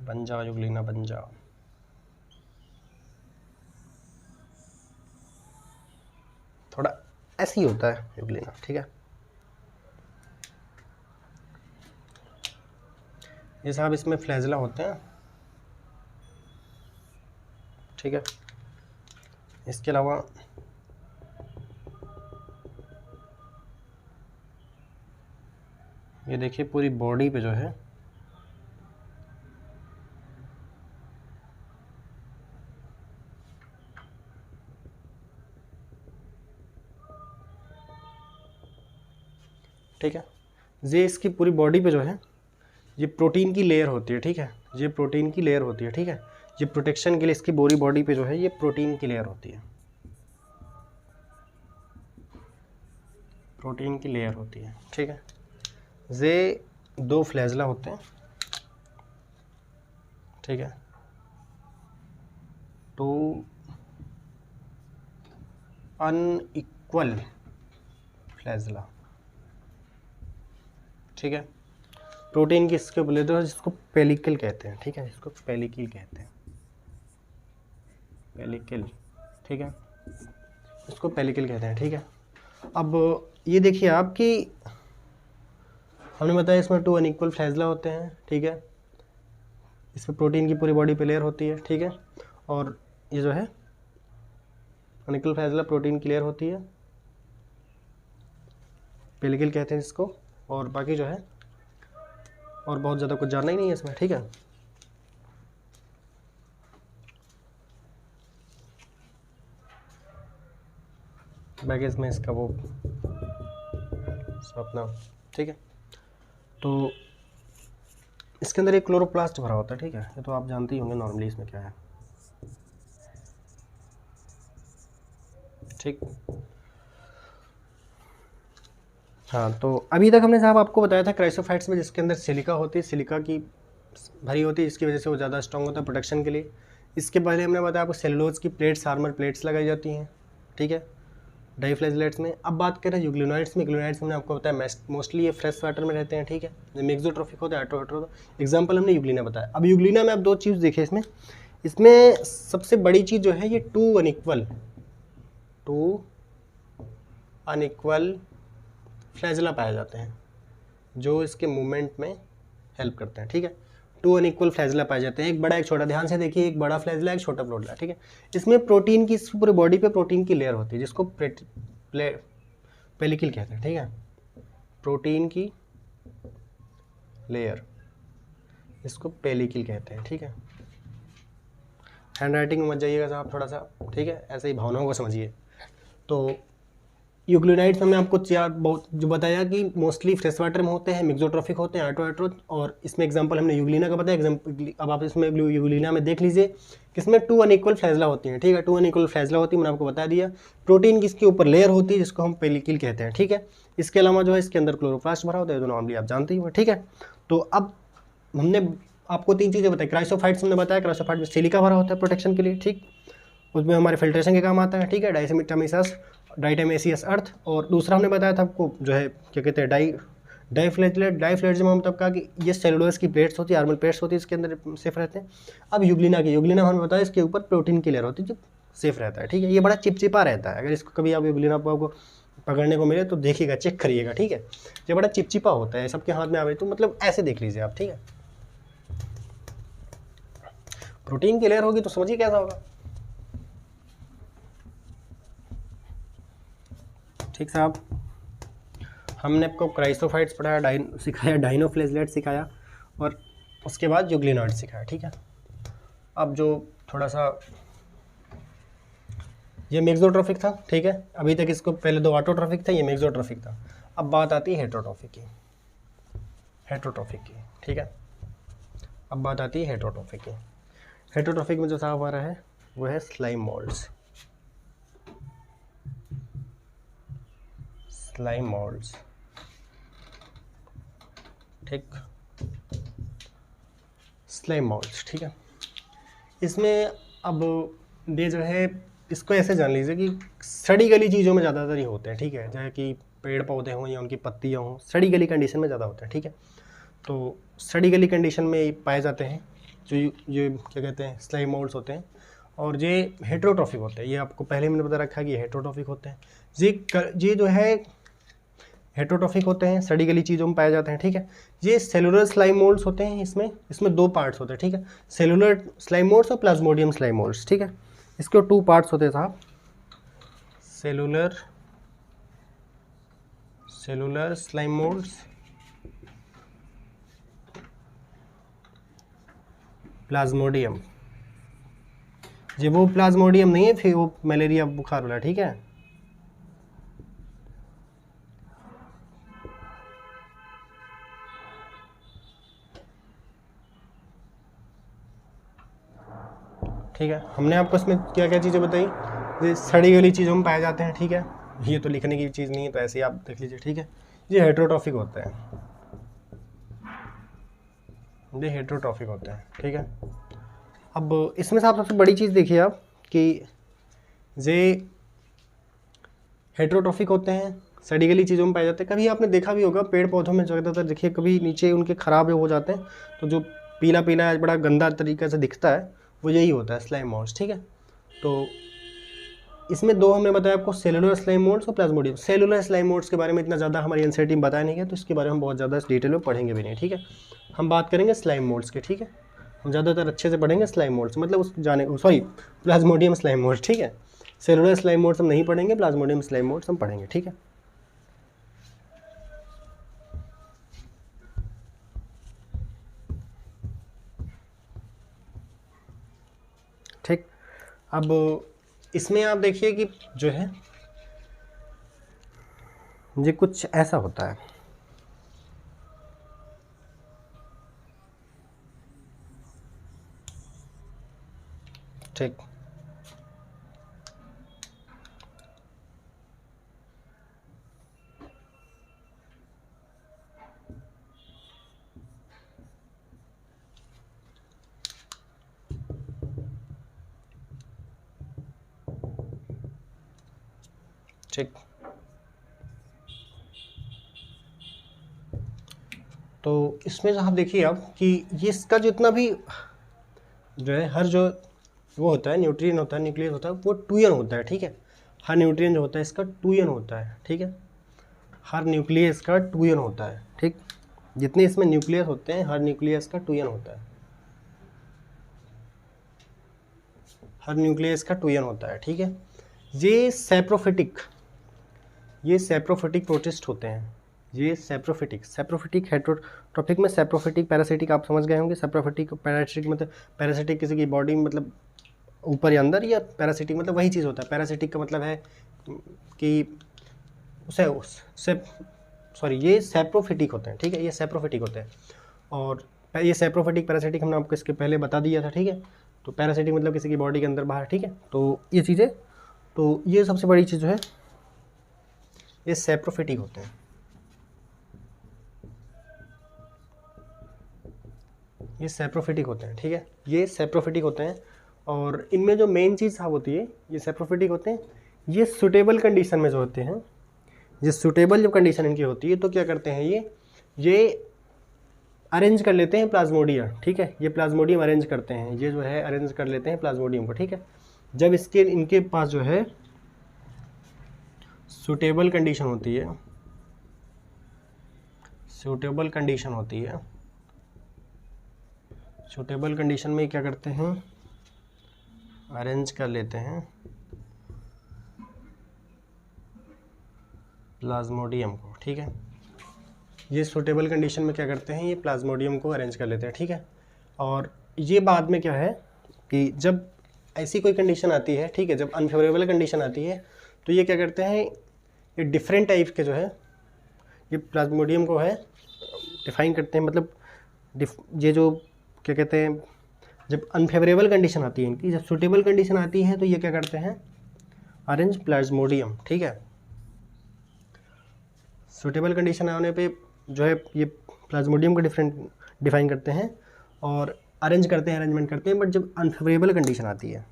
बन जाओ यूग्लिना, बन जाओ। थोड़ा ऐसे ही होता है यूग्लिना, ठीक है। ये साहब इसमें फ्लैजला होते हैं, ठीक है। इसके अलावा ये देखिए पूरी बॉडी पे जो है ठीक है, ये इसकी पूरी बॉडी पे जो है ये प्रोटीन की लेयर होती है, ठीक है। ये प्रोटीन की लेयर होती है, ठीक है। ये प्रोटेक्शन के लिए इसकी पूरी बॉडी पे जो है ये प्रोटीन की लेयर होती है, प्रोटीन की लेयर होती है, ठीक है। ये 2 फ्लैजला होते हैं, ठीक है, 2 अनइक्वल फ्लैजला, ठीक है। प्रोटीन की इसके बोले तो जिसको पेलिकल कहते हैं, ठीक है, जिसको पेलिकल कहते हैं, पेलिकल, ठीक है, इसको पेलिकल कहते हैं, ठीक है। अब ये देखिए आप कि हमने बताया इसमें 2 अनइक्वल फ्लैजला होते हैं, ठीक है। इसमें प्रोटीन की पूरी बॉडी पे लेयर होती है, ठीक है। और ये जो है अनइक्वल फ्लैजला प्रोटीन की लेयर होती है, पेलिकल कहते हैं इसको। और बाकी जो है और बहुत ज़्यादा कुछ जानना ही नहीं है इसमें, ठीक है। बाकी इसमें इसका वो अपना, ठीक है। तो इसके अंदर एक क्लोरोप्लास्ट भरा होता है, ठीक है, ये तो आप जानते ही होंगे नॉर्मली इसमें क्या है, ठीक। हाँ, तो अभी तक हमने साहब आपको बताया था क्राइसोफाइट्स में जिसके अंदर सिलिका होती है, सिलिका की भरी होती है, इसकी वजह से वो ज़्यादा स्ट्रॉन्ग होता है प्रोटेक्शन के लिए। इसके पहले हमने बताया आपको सेलुलोज की प्लेट्स, आर्मर प्लेट्स लगाई जाती हैं, ठीक है, डाईफ्लैजलेट्स में। अब बात करें यूग्लिनोइड्स में, यूग्लिनोइड्स हमने आपको बताया मोस्टली ये फ्रेश वाटर में रहते हैं, ठीक है, मिक्सोट्रोफिक होते हैं, ऑटोट्रोफिक। एग्जाम्पल हमने यूग्लिना बताया। अब यूग्लिना में आप 2 चीज़ देखें इसमें सबसे बड़ी चीज़ जो है ये 2 अनइक्वल फ्लैजला पाए जाते हैं जो इसके मूवमेंट में हेल्प करते हैं, ठीक है। 2 अनइक्वल फ्लैजला पाए जाते हैं, एक बड़ा एक छोटा। ध्यान से देखिए, एक बड़ा फ्लैजला एक छोटा फ्लैजला, ठीक है। इसमें प्रोटीन की पूरी बॉडी पे प्रोटीन की लेयर होती है जिसको पेलिकल कहते हैं, ठीक है, प्रोटीन की लेयर, इसको पेलिकल कहते हैं, ठीक है। हैंड राइटिंग में मत जाइएगा साहब थोड़ा सा, ठीक है, ऐसे ही भावनाओं को समझिए। तो यूग्लिनाइड्स हमने आपको बहुत जो बताया कि मोस्टली फ्रेश वाटर में होते हैं, मिक्सोट्रोफिक होते हैं, ऑटोट्रोफ। और इसमें एग्जांपल हमने यूग्लिना का बताया। एग्जांपल अब आप इसमें यूग्लिना में देख लीजिए कि इसमें 2 अनइक्वल फ्लैजला होती हैं, ठीक है, 2 अनइक्वल फ्लैजला होती है, मैंने आपको बता दिया। प्रोटीन की इसके ऊपर लेयर होती है जिसको हम पेलिकल कहते हैं, ठीक है। इसके अलावा जो है इसके अंदर क्लोरोप्लास्ट भरा होता है, जो नॉर्मली आप जानते ही हो, ठीक है। तो अब हमने आपको 3 चीज़ें बताई। क्राइसोफाइट्स हमने बताया, क्राइसोफाइट में सिलिका भरा होता है प्रोटेक्शन के लिए, ठीक, उसमें हमारे फिल्ट्रेशन के काम आता है, ठीक है, डाइटमेसियस अर्थ। और दूसरा हमने बताया था आपको जो है क्या कहते हैं डाईफ्लैजलेट में हम तब कहा कि ये सेलुलोज की प्लेट्स होती है, आर्मल प्लेट्स होती है, इसके अंदर सेफ रहते हैं। अब यूग्लिना हमने बताया इसके ऊपर प्रोटीन की लेयर होती है जो सेफ रहता है, ठीक है। ये बड़ा चिपचिपा रहता है, अगर इसको कभी आप यूग्लिना को पकड़ने को मिले तो देखिएगा, चेक करिएगा, ठीक है। ये बड़ा चिपचिपा होता है, सबके हाथ में आवे तो मतलब ऐसे देख लीजिए आप, ठीक है। प्रोटीन की लेयर होगी तो समझिए कैसा होगा, ठीक साहब। हमने आपको क्राइसोफाइट्स पढ़ाया, सिखाया, डाइनोफ्लैजलेट सिखाया, और उसके बाद यूग्लिनोइड सिखाया, ठीक है। अब जो थोड़ा सा ये मिक्सोट्रोफिक था, ठीक है, अभी तक इसको पहले 2 ऑटोट्रोफिक था, ये मिक्सोट्रोफिक था। अब बात आती है हेटेरोट्रोफिक की। हेटरोट्रॉफिक की, ठीक है। अब बात आती है हेटरोट्रॉफिक की। हेटरोट्रॉफिक में जो साहब आ रहा है वो है स्लाइम मोल्ड्स। स्लाइम मोल्ड्स, ठीक, स्लाइम मोल्ड्स, ठीक है। इसमें अब ये जो है, इसको ऐसे जान लीजिए कि सड़ी गली चीज़ों में ज़्यादातर ही होते हैं, ठीक है, चाहे कि पेड़ पौधे हों या उनकी पत्तियाँ हों, सड़ी गली कंडीशन में ज़्यादा होते हैं, ठीक है। तो सड़ी गली कंडीशन में पाए जाते हैं जो ये क्या कहते हैं, स्लाइम मोल्ड्स होते हैं। और ये हेटरोट्रॉफिक होते हैं, ये आपको पहले मैंने बता रखा है कि ये हेटरोट्रॉफिक होते हैं। ये जो है हेटरोट्रॉफिक होते हैं, सड़ी गली चीज़ों में पाए जाते हैं, ठीक है। ये सेलुलर स्लाइम मोल्ड्स होते हैं, इसमें दो पार्ट्स होते हैं, ठीक है, सेलुलर स्लाइम मोल्ड्स और प्लाज्मोडियम स्लाइम मोल्ड्स, ठीक है। इसके 2 पार्ट्स होते हैं साहब, सेलुलर स्लाइम मोल्ड्स, प्लाज्मोडियम। ये वो प्लाज्मोडियम नहीं है फिर वो मलेरिया बुखार वाला, ठीक है। ठीक है, हमने आपको इसमें क्या क्या चीज़ें बताई, ये सड़ी गली चीज़ों में पाए जाते हैं, ठीक है। ये तो लिखने की चीज़ नहीं है, तो ऐसे ही आप देख लीजिए, ठीक है। ये हेटरोट्रॉफिक होते हैं, ये हेटरोट्रॉफिक होते हैं, ठीक है। अब इसमें से आप सबसे बड़ी चीज़ देखिए आप कि ये हेटरोट्रॉफिक होते हैं, सड़ी गली चीज़ों में पाए जाते हैं। कभी आपने देखा भी होगा पेड़ पौधों में ज़्यादातर देखिए, कभी नीचे उनके ख़राब हो जाते हैं तो जो पीला पीला बड़ा गंदा तरीके से दिखता है वो यही होता है, स्लाइम मोल्ड्स, ठीक है। तो इसमें 2 हमने बताया आपको, सेलुलर स्लाइम मोल्ड्स और प्लाज्मोडियम। सेलुलर स्लाइम मोल्ड्स के बारे में इतना ज़्यादा हमारी एनसीईआरटी में बताया नहीं गया, तो इसके बारे में हम बहुत ज़्यादा डिटेल में पढ़ेंगे भी नहीं, ठीक है। हम बात करेंगे स्लाइम मोल्ड्स के, ठीक है। हम ज़्यादातर अच्छे से पढ़ेंगे स्लाइम मोल्ड्स, मतलब उस प्लाज्मोडियम स्लाइम मोल्ड्स, ठीक है। सेलुलर स्लाइम मोल्ड्स हम नहीं पढ़ेंगे, प्लाज्मोडियम स्लाइम मोल्ड्स हम पढ़ेंगे, ठीक है। ठीक, अब इसमें आप देखिए कि जो है ये कुछ ऐसा होता है, ठीक। ठीक, तो इसमें आप देखिए आप कि ये इसका जितना भी जो है हर जो वो होता है न्यूट्रिएंट होता है, न्यूक्लियस होता है, वो 2n होता है, ठीक है। हर न्यूट्रिएंट जो होता है इसका 2n होता है, ठीक है। हर न्यूक्लियस का 2n होता है, ठीक। जितने इसमें न्यूक्लियस होते हैं हर न्यूक्लियस का 2n होता है, हर न्यूक्लियस का 2n होता है, ठीक है। ये सेप्रोफिटिक प्रोटिस्ट होते हैं, ये सेप्रोफिटिक हेटरोट्रॉफिक में सेप्रोफिटिक पैरासिटिक आप समझ गए होंगे। सेप्रोफिटिक पैरासिटिक मतलब पैरासिटिक किसी की बॉडी में मतलब ऊपर या अंदर, या पैरासिटिक मतलब वही चीज़ होता है। पैरासिटिक का मतलब है कि ये सेप्रोफिटिक होते हैं, ठीक है। ये सेप्रोफिटिक होते हैं, और ये सेप्रोफिटिक पैरासिटिक हमने आपको इसके पहले बता दिया था, ठीक है। तो पैरासिटिक मतलब किसी की बॉडी के अंदर बाहर, ठीक है। तो ये चीज़ें, तो ये सबसे बड़ी चीज़ जो है ये सेप्रोफिटिक होते हैं, ये सेप्रोफिटिक होते हैं, ठीक है। ये सेप्रोफिटिक होते हैं, और इनमें जो मेन चीज़ साहब होती है, ये सेप्रोफिटिक होते हैं, ये सूटेबल कंडीशन में जो होते हैं, ये सूटेबल जब कंडीशन इनकी होती है तो क्या करते हैं, ये अरेंज कर लेते हैं प्लाज्मोडियम, ठीक है। ये प्लाज्मोडियम अरेंज करते हैं, ये जो है अरेंज कर लेते हैं प्लाज्मोडियम को, ठीक है। जब इनके पास जो है सूटेबल कंडीशन होती है, सूटेबल कंडीशन में क्या करते हैं, अरेंज कर लेते हैं प्लाज्मोडियम को, ठीक है। ये सूटेबल कंडीशन में क्या करते हैं, ये प्लाज्मोडियम को अरेंज कर लेते हैं, ठीक है। और ये बाद में क्या है कि जब ऐसी कोई कंडीशन आती है, ठीक है, जब अनफेवरेबल कंडीशन आती है तो ये क्या करते हैं, ये डिफरेंट टाइप के जो है ये प्लाज्मोडियम को है, डिफाइन करते हैं, मतलब ये जो क्या कहते हैं, जब अनफेवरेबल कंडीशन आती है इनकी, जब सूटेबल कंडीशन आती है तो ये क्या करते हैं, अरेंज प्लाज्मोडियम, ठीक है। सूटेबल कंडीशन आने पे जो है ये प्लाज्मोडियम को डिफाइन करते हैं और अरेंज करते हैं, अरेंजमेंट करते हैं। बट जब अनफेवरेबल कंडीशन आती है,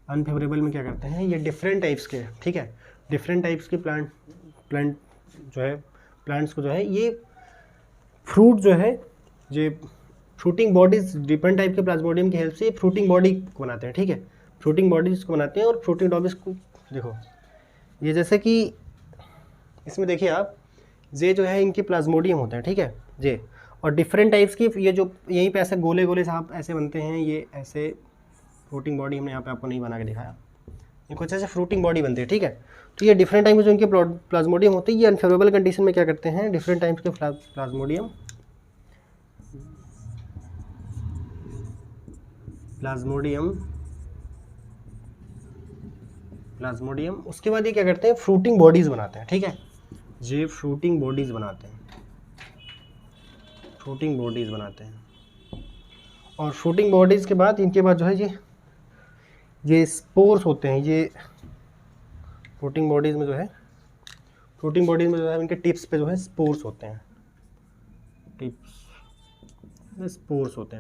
अनफेवरेबल में क्या करते हैं, ये डिफरेंट टाइप्स के, ठीक है, डिफरेंट टाइप्स के प्लांट जो है, प्लांट्स को जो है ये फ्रूट जो है, ये फ्रूटिंग बॉडीज डिफरेंट टाइप के प्लाज्मोडियम की हेल्प से फ्रूटिंग बॉडी को बनाते हैं, ठीक है, फ्रूटिंग बॉडीज को बनाते हैं। और फ्रूटिंग बॉडीज को देखो, ये जैसे कि इसमें देखिए आप, ये जो है इनके प्लाज्मोडियम होते हैं, ठीक है, ये, और डिफरेंट टाइप्स की ये जो यहीं पे ऐसे गोले गोले साहब ऐसे बनते हैं, ये ऐसे फ्रूटिंग बॉडी हमने यहाँ पे आपको नहीं बना के दिखाया, ये कुछ ऐसे फ्रूटिंग बॉडी बनती है, ठीक है। तो ये डिफरेंट टाइप में जो इनके प्लाज्मोडियम होते हैं, ये अनफेवरेबल कंडीशन में क्या करते हैं, डिफरेंट टाइप्स के प्लाज्मोडियम उसके बाद ये क्या करते हैं, फ्रूटिंग बॉडीज़ बनाते हैं, ठीक है, ये फ्रूटिंग बॉडीज़ बनाते हैं। और फ्रूटिंग बॉडीज़ के बाद इनके बाद जो है ये स्पोर्स होते हैं, ये फ्रूटिंग बॉडीज़ में जो है इनके टिप्स पे जो है स्पोर्स होते हैं,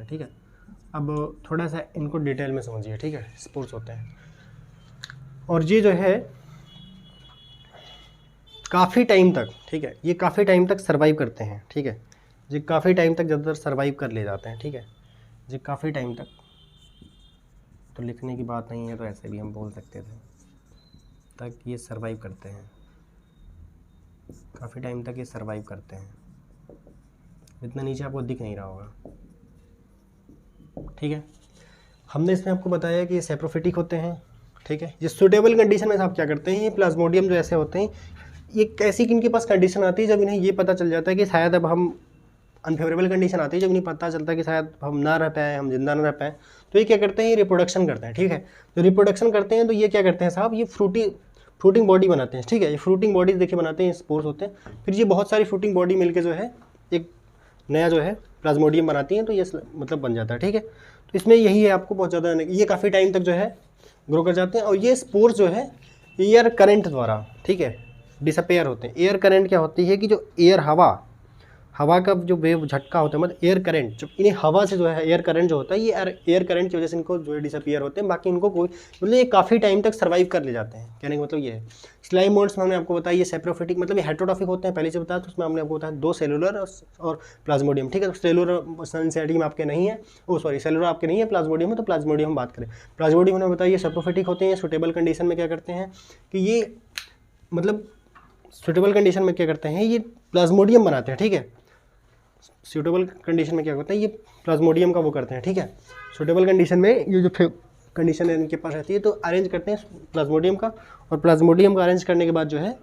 ठीक है। अब थोड़ा सा इनको डिटेल में समझिए, ठीक है, स्पोर्स होते हैं और ये जो है काफ़ी टाइम तक, ठीक है, ये काफ़ी टाइम तक सर्वाइव करते हैं, ठीक है, ये काफ़ी टाइम तक ज़्यादातर सर्वाइव कर ले जाते हैं, ठीक है, ये काफ़ी टाइम तक, तो लिखने की बात नहीं है तो ऐसे भी हम बोल सकते थे, तक ये सर्वाइव करते हैं, काफ़ी टाइम तक ये सर्वाइव करते हैं। इतना नीचे आपको दिख नहीं रहा होगा, ठीक है। हमने इसमें आपको बताया कि ये सेप्रोफिटिक होते हैं, ठीक है। ये सूटेबल कंडीशन में आप क्या करते हैं, ये प्लाज्मोडियम जो ऐसे होते हैं, ये कैसी इनके पास कंडीशन आती है जब इन्हें ये पता चल जाता है कि शायद अब हम अनफेवरेबल कंडीशन आती है, जब इन्हें पता चलता है कि शायद हम ना रह पाए, हम जिंदा ना रह पाए, तो ये क्या करते हैं, ये रिप्रोडक्शन करते हैं, ठीक है। तो रिप्रोडक्शन करते हैं तो ये क्या करते हैं साहब, ये फ्रूटिंग बॉडी बनाते हैं, ठीक है। ये फ्रूटिंग बॉडीज देखिए बनाते हैं, स्पोर्स होते हैं, फिर ये बहुत सारी फ्रूटिंग बॉडी मिलकर जो है एक नया जो है प्लाज्मोडियम बनाती हैं, तो ये मतलब बन जाता है, ठीक है। तो इसमें यही है, आपको बहुत ज़्यादा ये काफ़ी टाइम तक जो है ग्रो कर जाते हैं और ये स्पोर्स जो है एयर करंट द्वारा, ठीक है, डिसअपेयर होते हैं। एयर करंट क्या होती है कि जो एयर हवा का जो वेव झटका होता है, मतलब एयर करंट, जब इन्हें हवा से जो है एयर करंट जो होता है, ये एयर करंट की वजह से इनको जो है डिसअपियर होते हैं, बाकी इनको कोई मतलब ये काफ़ी टाइम तक सर्वाइव कर ले जाते हैं। कहने का मतलब ये है। स्लाइम मोल्ड्स में हमने आपको बताया ये सेप्रोफिटिक, मतलब ये हेटेरोट्रॉफिक होते हैं, पहले से बताया, तो उसमें हमने आपको बताया 2 सेलुलर और प्लाज्मोडियम, ठीक है। तो सेलुलर एनसीईआरटी में आपके नहीं है, सेलुलर आपके नहीं है, प्लाज्मोडियम है, तो प्लाज्मोडियम बात करें। प्लाज्मोडियम हमने बताया ये सेप्रोफिटिक होते हैं, सूटेबल कंडीशन में क्या करते हैं कि ये मतलब सूटेबल कंडीशन में क्या करते हैं, ये प्लाज्मोडियम बनाते हैं, ठीक है। सूटेबल कंडीशन में क्या होता है, ये प्लाज्मोडियम का वो करते हैं, ठीक है। सूटेबल कंडीशन में ये जो कंडीशन इनके पास रहती है तो अरेंज करते हैं प्लाज्मोडियम का, और प्लाज्मोडियम का अरेंज करने के बाद जो है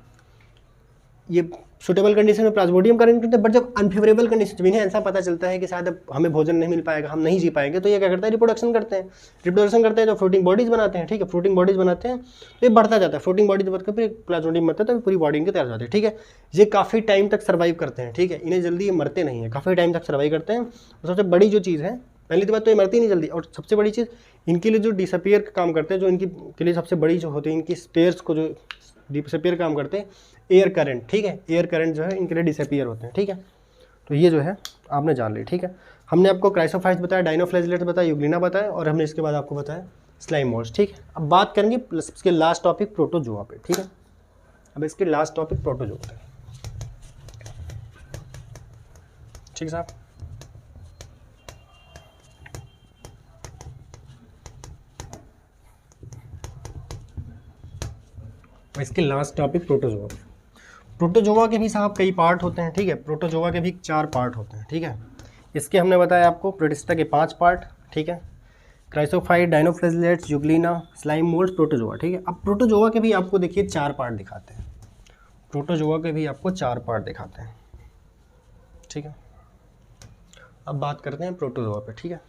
ये सूटेबल कंडीशन में प्लाज्मोडियम का अरेंज करते हैं। बट जब अनफेवरेबल कंडीशन, जब इन्हें ऐसा पता चलता है कि शायद अब हमें भोजन नहीं मिल पाएगा, हम नहीं जी पाएंगे, तो ये क्या करता है, रिप्रोडक्शन करते हैं तो फ्रूटिंग बॉडीज बनाते हैं, ठीक है। फ्रूटिंग बॉडीज बनाते हैं तो ये बढ़ता जाता है, फ्रूटिंग बॉडीज बढ़कर फिर प्लाज्मोडियम बनता है, तो पूरी बॉडी इनके तैयार हो जाती है, ठीक है। ये काफ़ी टाइम तक सर्वाइव करते हैं, ठीक है, इन्हें जल्दी ये मरते नहीं है, काफ़ी टाइम तक सर्वाइव करते हैं। और सबसे बड़ी जो चीज़ है, पहली तो बात तो ये मरती नहीं जल्दी, और सबसे बड़ी चीज़ इनके लिए जो डिसअपियर का काम करते हैं, जो इनकी के लिए सबसे बड़ी जो होती है, इनकी स्पेयर्स को जो डिसअपियर काम करते हैं, एयर करंट, ठीक है। एयर करंट जो है इनके लिए डिसअपियर होते हैं, ठीक है। तो ये जो है आपने जान ली, ठीक है। हमने आपको क्राइसोफाइट्स बताया, डायनोफ्लैजिलेट्स बताया, यूग्लिना बताया, और हमने इसके बाद आपको बताया स्लाइम मोल्ड्स, ठीक है। अब बात करेंगे इसके लास्ट टॉपिक प्रोटोजोआ पे, ठीक है। अब इसके लास्ट टॉपिक प्रोटोजोआ पे, ठीक साहब। इसके लास्ट टॉपिक प्रोटोजोआ। प्रोटोजोआ के भी साहब कई पार्ट होते हैं, ठीक है। प्रोटोजोआ के भी 4 पार्ट होते हैं, ठीक है। इसके हमने बताया आपको प्रोटिस्टा के 5 पार्ट, ठीक है। Chrysophyte, dinoflagellates, Euglena, slime moulds, protozoa, ठीक है। अब प्रोटोजोआ के भी आपको देखिए 4 पार्ट दिखाते हैं, प्रोटोजोआ के भी आपको 4 पार्ट दिखाते हैं, ठीक है। अब बात करते हैं प्रोटोजोआ पे, ठीक है।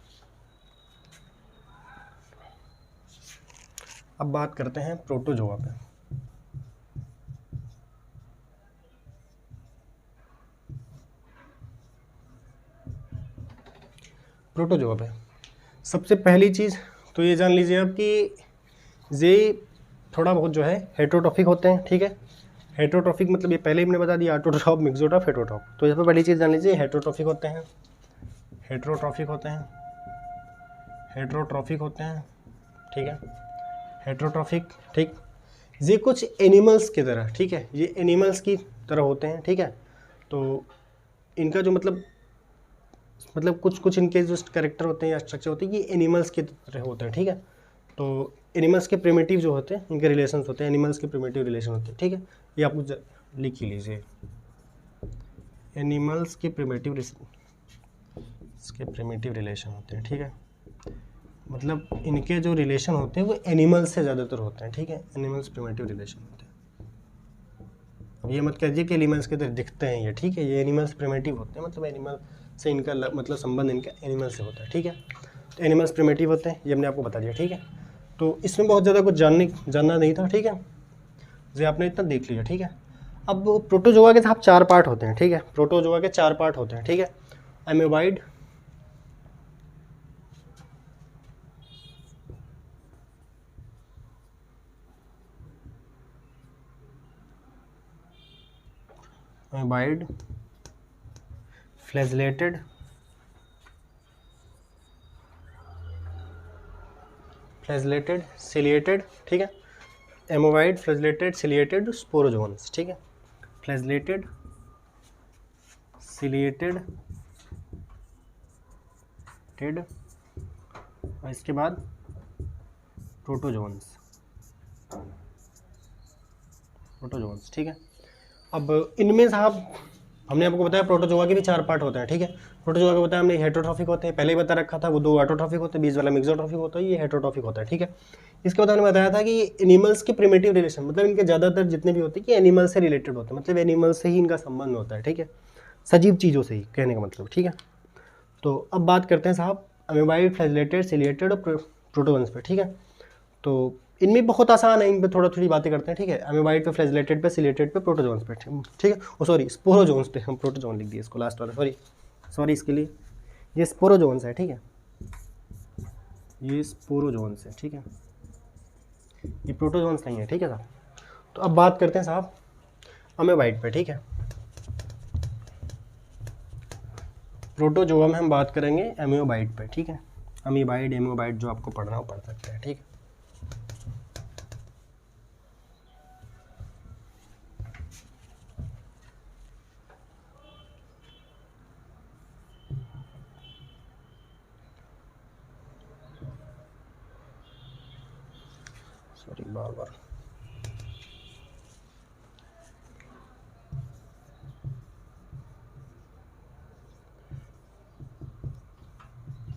अब बात करते हैं प्रोटोजोआ पे। प्रोटोजोआ पे सबसे पहली चीज़ तो ये जान लीजिए आप कि ये थोड़ा बहुत जो है हेटरोट्रॉफिक होते हैं, ठीक है। हेटरोट्रॉफिक मतलब ये पहले ही मैंने बता दिया, ऑटोट्रॉफ, मिक्सोट्रॉफ, हेटरोट्रॉफ। तो यहाँ पे पहली चीज़ जान लीजिए हेटरोट्रॉफिक होते हैं, हेटरोट्रॉफिक होते हैं, हेटरोट्रॉफिक होते हैं, ठीक है, हेटरोट्रॉफिक, ठीक। ये कुछ एनिमल्स की तरह, ठीक है, ये एनिमल्स की तरह होते हैं, ठीक है। तो इनका जो मतलब कुछ कुछ इनके जो कैरेक्टर होते हैं या स्ट्रक्चर होते हैं ये एनिमल्स की तरह होते हैं, ठीक है। तो एनिमल्स के प्रिमिटिव जो होते हैं इनके रिलेशंस होते हैं, एनिमल्स के प्रिमिटिव रिलेशन होते हैं, ठीक है। ये आप लिख ही लीजिए, एनिमल्स के प्रिमिटिव रिलेशन होते हैं, ठीक है। मतलब इनके जो रिलेशन होते हैं वो एनिमल्स से ज़्यादातर होते हैं, ठीक है, एनिमल्स प्रिमिटिव रिलेशन होते हैं। अब ये मत कहिए कि एनिमल्स की तरह दिखते हैं ये, ठीक है, ये एनिमल्स प्रिमिटिव होते हैं, मतलब एनिमल से इनका मतलब संबंध इनका एनिमल से होता है, ठीक है। तो एनिमल्स प्रिमिटिव होते हैं, ये हमने आपको बता दिया, ठीक है। तो इसमें बहुत ज़्यादा कुछ जानना नहीं था, ठीक है, ये आपने इतना देख लिया, ठीक है। अब प्रोटोजोआ के साथ 4 पार्ट होते हैं, ठीक है, प्रोटोजोआ के 4 पार्ट होते हैं, ठीक है। एमोबाइड, एमोबाइड, फ्लैजेलेटेड, सिलिएटेड, ठीक है, एमोबाइड, फ्लैजेलेटेड, सिलिएटेड, स्पोरोजोन्स, ठीक है, फ्लैजेलेटेड, सिलिएटेड, और इसके बाद प्रोटोजोन्स, ठीक है। अब इनमें साहब हमने आपको बताया प्रोटोजोआ के भी 4 पार्ट होते हैं, ठीक है। प्रोटोजोआ को बताया हमने हेटरोट्रॉफिक होते हैं, पहले ही बता रखा था, वो 2 ऑटोट्रॉफिक होते हैं, बीच वाला मिक्सोट्रॉफिक होता है, ये हेटरोट्रॉफिक होता है, ठीक है। इसके बाद हमने बताया था कि एनिमल्स के प्रिमिटिव रिलेशन, मतलब इनके ज़्यादातर जितने भी होते हैं कि एनिमल से रिलेटेड होते हैं, मतलब एनिमल से ही इनका संबंध होता है, ठीक है, सजीव चीज़ों से ही, कहने का मतलब, ठीक है। तो अब बात करते हैं साहब अमीबाइड, फ्लैजेलेटेड, सिलिएटेड और प्रोटोजोन्स पे, ठीक है। तो इनमें बहुत आसान है, इन पे थोड़ी बातें करते हैं, ठीक है। अमीबाइड पे, फ्लैजेलेटेड पे, सिलिएटेड पे, प्रोटोजोन्स पे, ठीक है। ओ सॉरी, स्पोरोजोन्स पे, हम प्रोटोजोन लिख दिए इसको लास्ट वाला, सॉरी इसके लिए, ये स्पोरोजोन्स है, ठीक है, ये स्पोरोजोन्स है, ठीक है, ये प्रोटोजोन्स नहीं है, ठीक है साहब। तो अब बात करते हैं साहब अमीबाइड पे, ठीक है। प्रोटोजोआ में हम बात करेंगे एमोबाइड पे, ठीक है। अमीबाइड, एमोबाइड जो आपको पढ़ना हो पढ़ सकते हैं, ठीक है। सॉरी बार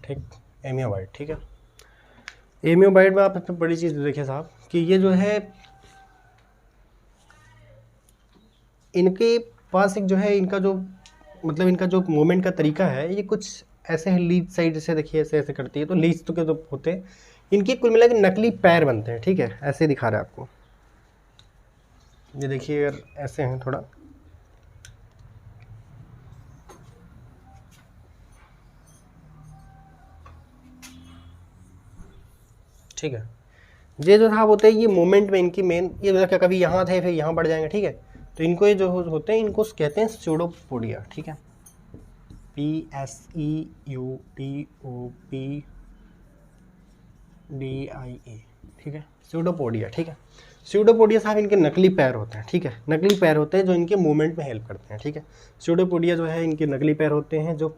ठीक, एमियोबाइड, ठीक है। एमियोबाइड में आप सबसे बड़ी चीज़ देखिए साहब कि ये जो है इनके पास एक जो है इनका जो मतलब इनका जो मूवमेंट का तरीका है ये कुछ ऐसे है, लीज साइड से देखिए ऐसे ऐसे करती है, तो लीज तो के तो होते हैं, इनके कुल मिला के नकली पैर बनते हैं, ठीक है, ऐसे दिखा रहा है आपको, ये देखिए अगर ऐसे हैं थोड़ा, ठीक है। ये जो था होते हैं ये मूवमेंट में इनकी मेन ये क्या कभी यहाँ थे फिर यहाँ बढ़ जाएंगे, ठीक है। तो इनको ये जो होते हैं इनको कहते हैं स्यूडोपोडिया, ठीक है, PSEUDOPDIA, ठीक है, स्यूडोपोडिया, ठीक है। स्यूडोपोडिया साहब इनके नकली पैर होते हैं, ठीक है, नकली पैर होते हैं जो इनके मूवमेंट में हेल्प करते हैं, ठीक है। स्यूडोपोडिया जो है इनके नकली पैर होते हैं जो